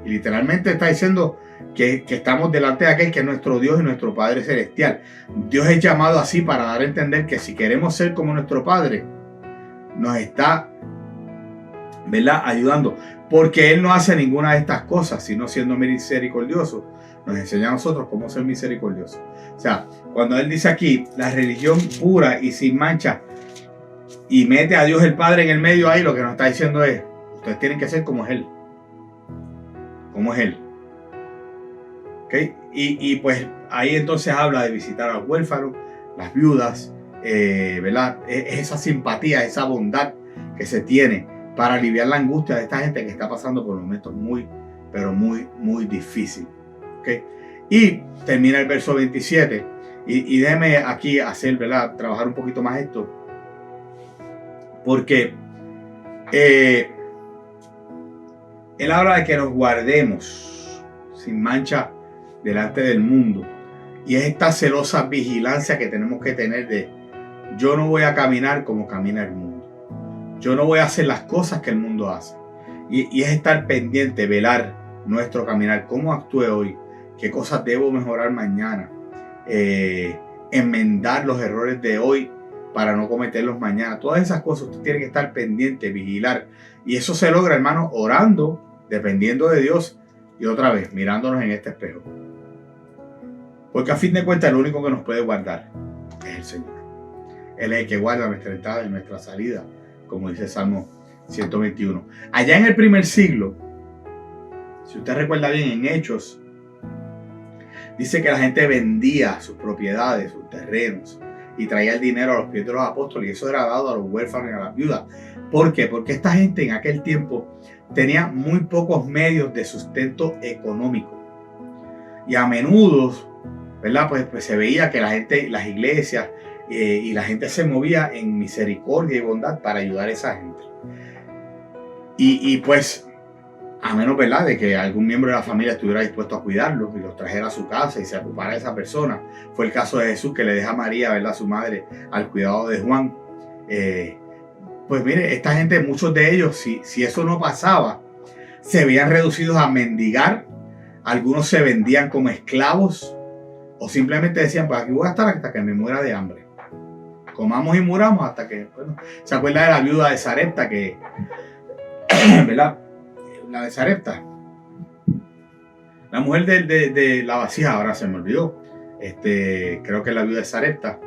Y literalmente está diciendo que estamos delante de aquel que es nuestro Dios y nuestro Padre celestial. Dios es llamado así para dar a entender que si queremos ser como nuestro Padre, nos está, ¿verdad?, ayudando, porque Él no hace ninguna de estas cosas, sino siendo misericordioso, nos enseña a nosotros cómo ser misericordiosos. O sea, cuando Él dice aquí, la religión pura y sin mancha, y mete a Dios el Padre en el medio ahí, lo que nos está diciendo es, ustedes tienen que ser como es Él. Como es Él. ¿Okay? Y pues ahí entonces habla de visitar a los huérfanos, las viudas, ¿verdad? Esa simpatía, esa bondad que se tiene para aliviar la angustia de esta gente que está pasando por momentos muy, pero muy, muy difíciles. ¿Okay? Y termina el verso 27 y déjeme aquí hacer, ¿verdad?, trabajar un poquito más esto, porque él habla de que nos guardemos sin mancha delante del mundo, y es esta celosa vigilancia que tenemos que tener de yo no voy a caminar como camina el mundo, yo no voy a hacer las cosas que el mundo hace, y es estar pendiente, velar nuestro caminar, cómo actúe hoy, qué cosas debo mejorar mañana, enmendar los errores de hoy para no cometerlos mañana. Todas esas cosas usted tiene que estar pendiente, vigilar, y eso se logra, hermano, orando, dependiendo de Dios, y otra vez mirándonos en este espejo, porque a fin de cuentas el único que nos puede guardar es el Señor. Él es el que guarda nuestra entrada y nuestra salida, como dice Salmo 121. Allá en el primer siglo, si usted recuerda bien, en Hechos, dice que la gente vendía sus propiedades, sus terrenos, y traía el dinero a los pies de los apóstoles, y eso era dado a los huérfanos y a las viudas. ¿Por qué? Porque esta gente en aquel tiempo tenía muy pocos medios de sustento económico. Y a menudo, ¿verdad?, pues se veía que la gente, las iglesias y la gente se movía en misericordia y bondad para ayudar a esa gente. Y pues, a menos, ¿verdad?, de que algún miembro de la familia estuviera dispuesto a cuidarlos y los trajera a su casa y se ocupara de esa persona. Fue el caso de Jesús, que le deja a María, ¿verdad?, su madre, al cuidado de Juan. Pues mire, esta gente, muchos de ellos, si eso no pasaba, se veían reducidos a mendigar. Algunos se vendían como esclavos o simplemente decían, pues aquí voy a estar hasta que me muera de hambre. comamos y muramos hasta que, bueno, ¿se acuerda de la viuda de Sarepta? Que, ¿verdad? La de Sarepta. La mujer de la vasija, ahora se me olvidó. Creo que es la viuda de Sarepta.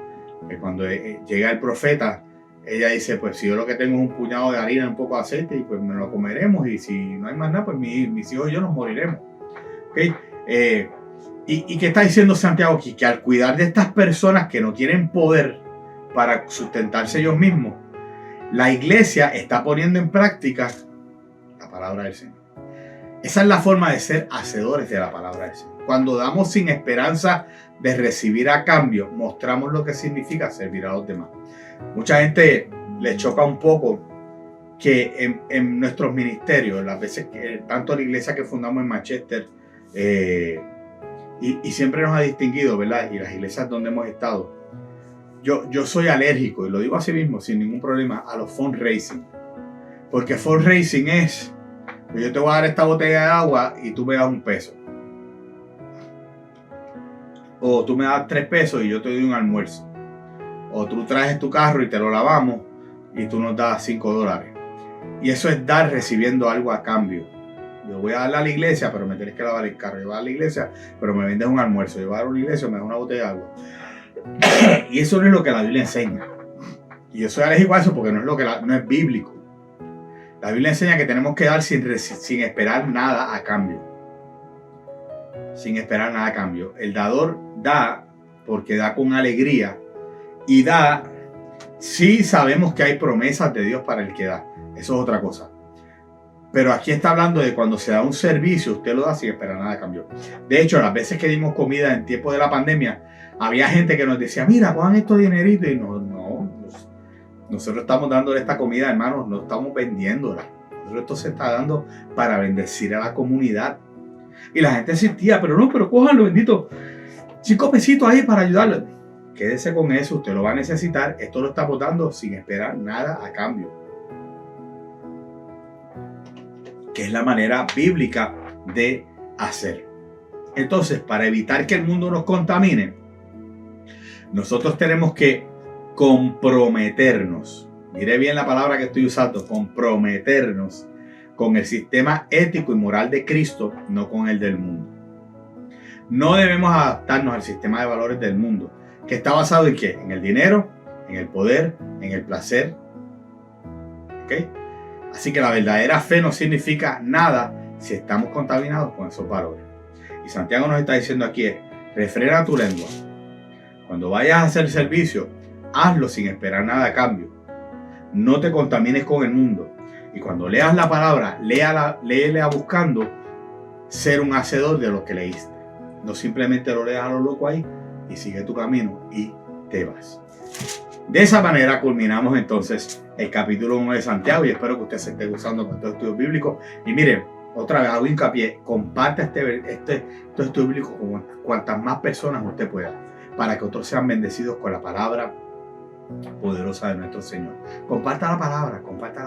Que cuando llega el profeta, ella dice, pues si yo lo que tengo es un puñado de harina y un poco de aceite, y pues me lo comeremos, y si no hay más nada, pues mis hijos y yo nos moriremos. ¿Okay? ¿Y qué está diciendo Santiago aquí? Que al cuidar de estas personas que no tienen poder para sustentarse ellos mismos, la iglesia está poniendo en práctica la palabra del Señor. Esa es la forma de ser hacedores de la palabra del Señor. Cuando damos sin esperanza de recibir a cambio, mostramos lo que significa servir a los demás. Mucha gente le choca un poco que en nuestros ministerios, las veces que tanto la iglesia que fundamos en Manchester, y siempre nos ha distinguido, ¿verdad? Y las iglesias donde hemos estado, yo soy alérgico, y lo digo así mismo, sin ningún problema, a los fundraising. Porque fundraising es, yo te voy a dar esta botella de agua y tú me das $1. O tú me das $3 y yo te doy un almuerzo. O tú traes tu carro y te lo lavamos y tú nos das $5. Y eso es dar recibiendo algo a cambio. Yo voy a darle a la iglesia, pero me tienes que lavar el carro. Yo voy a dar a la iglesia, pero me vendes un almuerzo. Yo voy a dar a una iglesia, me das una botella de agua. Y eso no es lo que la Biblia enseña. Y yo soy alérgico a eso porque no es bíblico. La Biblia enseña que tenemos que dar sin esperar nada a cambio. Sin esperar nada a cambio. El dador da porque da con alegría. Y da, sí sabemos que hay promesas de Dios para el que da. Eso es otra cosa. Pero aquí está hablando de cuando se da un servicio, usted lo da sin esperar nada a cambio. De hecho, las veces que dimos comida en tiempo de la pandemia, había gente que nos decía, mira, pongan estos dineritos. Y nosotros estamos dándole esta comida, hermanos, no estamos vendiéndola. Esto se está dando para bendecir a la comunidad. Y la gente sentía, pero cójanlo, bendito, 5 pesitos ahí para ayudarlo. Quédese con eso, usted lo va a necesitar. Esto lo estamos dando sin esperar nada a cambio. Que es la manera bíblica de hacer. Entonces, para evitar que el mundo nos contamine, nosotros tenemos que comprometernos. Mire bien la palabra que estoy usando, comprometernos con el sistema ético y moral de Cristo, no con el del mundo. No debemos adaptarnos al sistema de valores del mundo, que está basado en ¿qué? En el dinero, en el poder, en el placer. ¿Ok? Así que la verdadera fe no significa nada si estamos contaminados con esos valores. Y Santiago nos está diciendo aquí, refrena tu lengua. Cuando vayas a hacer servicio, hazlo sin esperar nada a cambio. No te contamines con el mundo. Y cuando leas la palabra, léela buscando ser un hacedor de lo que leíste. No simplemente lo leas a lo loco ahí y sigue tu camino y te vas. De esa manera culminamos entonces el capítulo 1 de Santiago y espero que usted se esté gozando con estos estudios bíblicos. Y miren, otra vez hago hincapié, comparte este estudio bíblico con cuantas más personas usted pueda, para que otros sean bendecidos con la palabra poderosa de nuestro Señor. Comparta la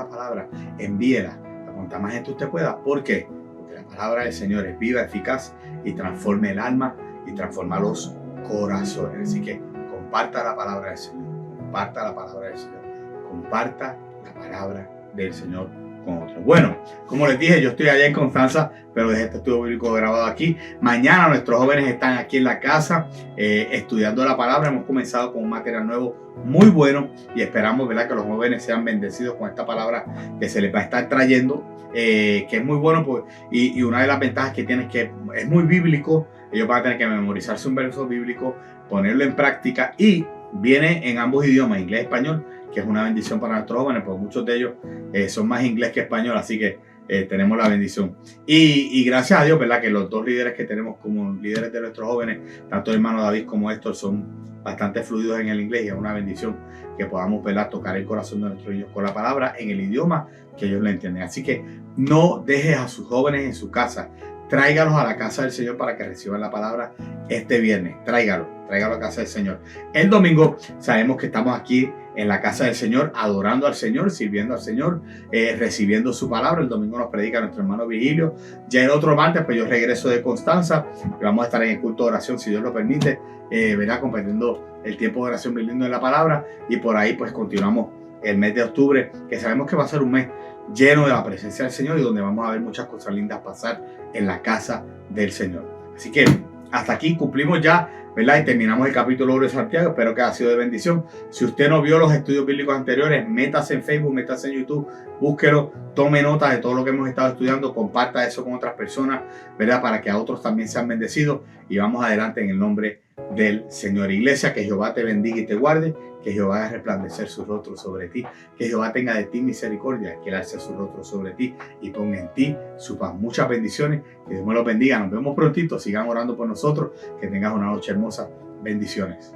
palabra, envíela a cuanta más gente usted pueda. ¿Por qué? Porque la palabra del Señor es viva, eficaz y transforma el alma y transforma los corazones. Así que comparta la palabra del Señor, comparta la palabra del Señor, comparta la palabra del Señor con otros. Bueno, como les dije, yo estoy allá en Constanza, pero dejé este estudio bíblico grabado aquí. Mañana nuestros jóvenes están aquí en la casa estudiando la palabra. Hemos comenzado con un material nuevo muy bueno y esperamos, ¿verdad?, que los jóvenes sean bendecidos con esta palabra que se les va a estar trayendo, que es muy bueno, pues, y una de las ventajas que tiene es que es muy bíblico. Ellos van a tener que memorizarse un verso bíblico, ponerlo en práctica y viene en ambos idiomas, inglés y español, que es una bendición para nuestros jóvenes, porque muchos de ellos son más inglés que español, así que tenemos la bendición. Y gracias a Dios, ¿verdad?, que los dos líderes que tenemos como líderes de nuestros jóvenes, tanto el hermano David como Héctor, son bastante fluidos en el inglés y es una bendición que podamos, ¿verdad?, tocar el corazón de nuestros niños con la palabra en el idioma que ellos lo entienden. Así que no dejes a sus jóvenes en su casa, tráigalos a la casa del Señor para que reciban la palabra este viernes. Tráigalo a la casa del Señor. El domingo sabemos que estamos aquí en la casa del Señor, adorando al Señor, sirviendo al Señor, recibiendo su palabra. El domingo nos predica nuestro hermano Vigilio. Ya el otro martes, pues yo regreso de Constanza y vamos a estar en el culto de oración, si Dios lo permite, verá, compartiendo el tiempo de oración brindando de la palabra. Y por ahí pues continuamos el mes de octubre, que sabemos que va a ser un mes lleno de la presencia del Señor y donde vamos a ver muchas cosas lindas pasar en la casa del Señor. Así que hasta aquí cumplimos ya, ¿verdad? Y terminamos el capítulo 1 de Santiago. Espero que haya sido de bendición. Si usted no vio los estudios bíblicos anteriores, métase en Facebook, métase en YouTube, búsquelo, tome nota de todo lo que hemos estado estudiando, comparta eso con otras personas, ¿verdad? Para que a otros también sean bendecidos. Y vamos adelante en el nombre del Señor. Iglesia, que Jehová te bendiga y te guarde, que Jehová haga resplandecer su rostro sobre ti, que Jehová tenga de ti misericordia, que él alce su rostro sobre ti y ponga en ti su paz. Muchas bendiciones, que Dios me los bendiga. Nos vemos prontito, sigan orando por nosotros, que tengas una noche hermosa. Bendiciones.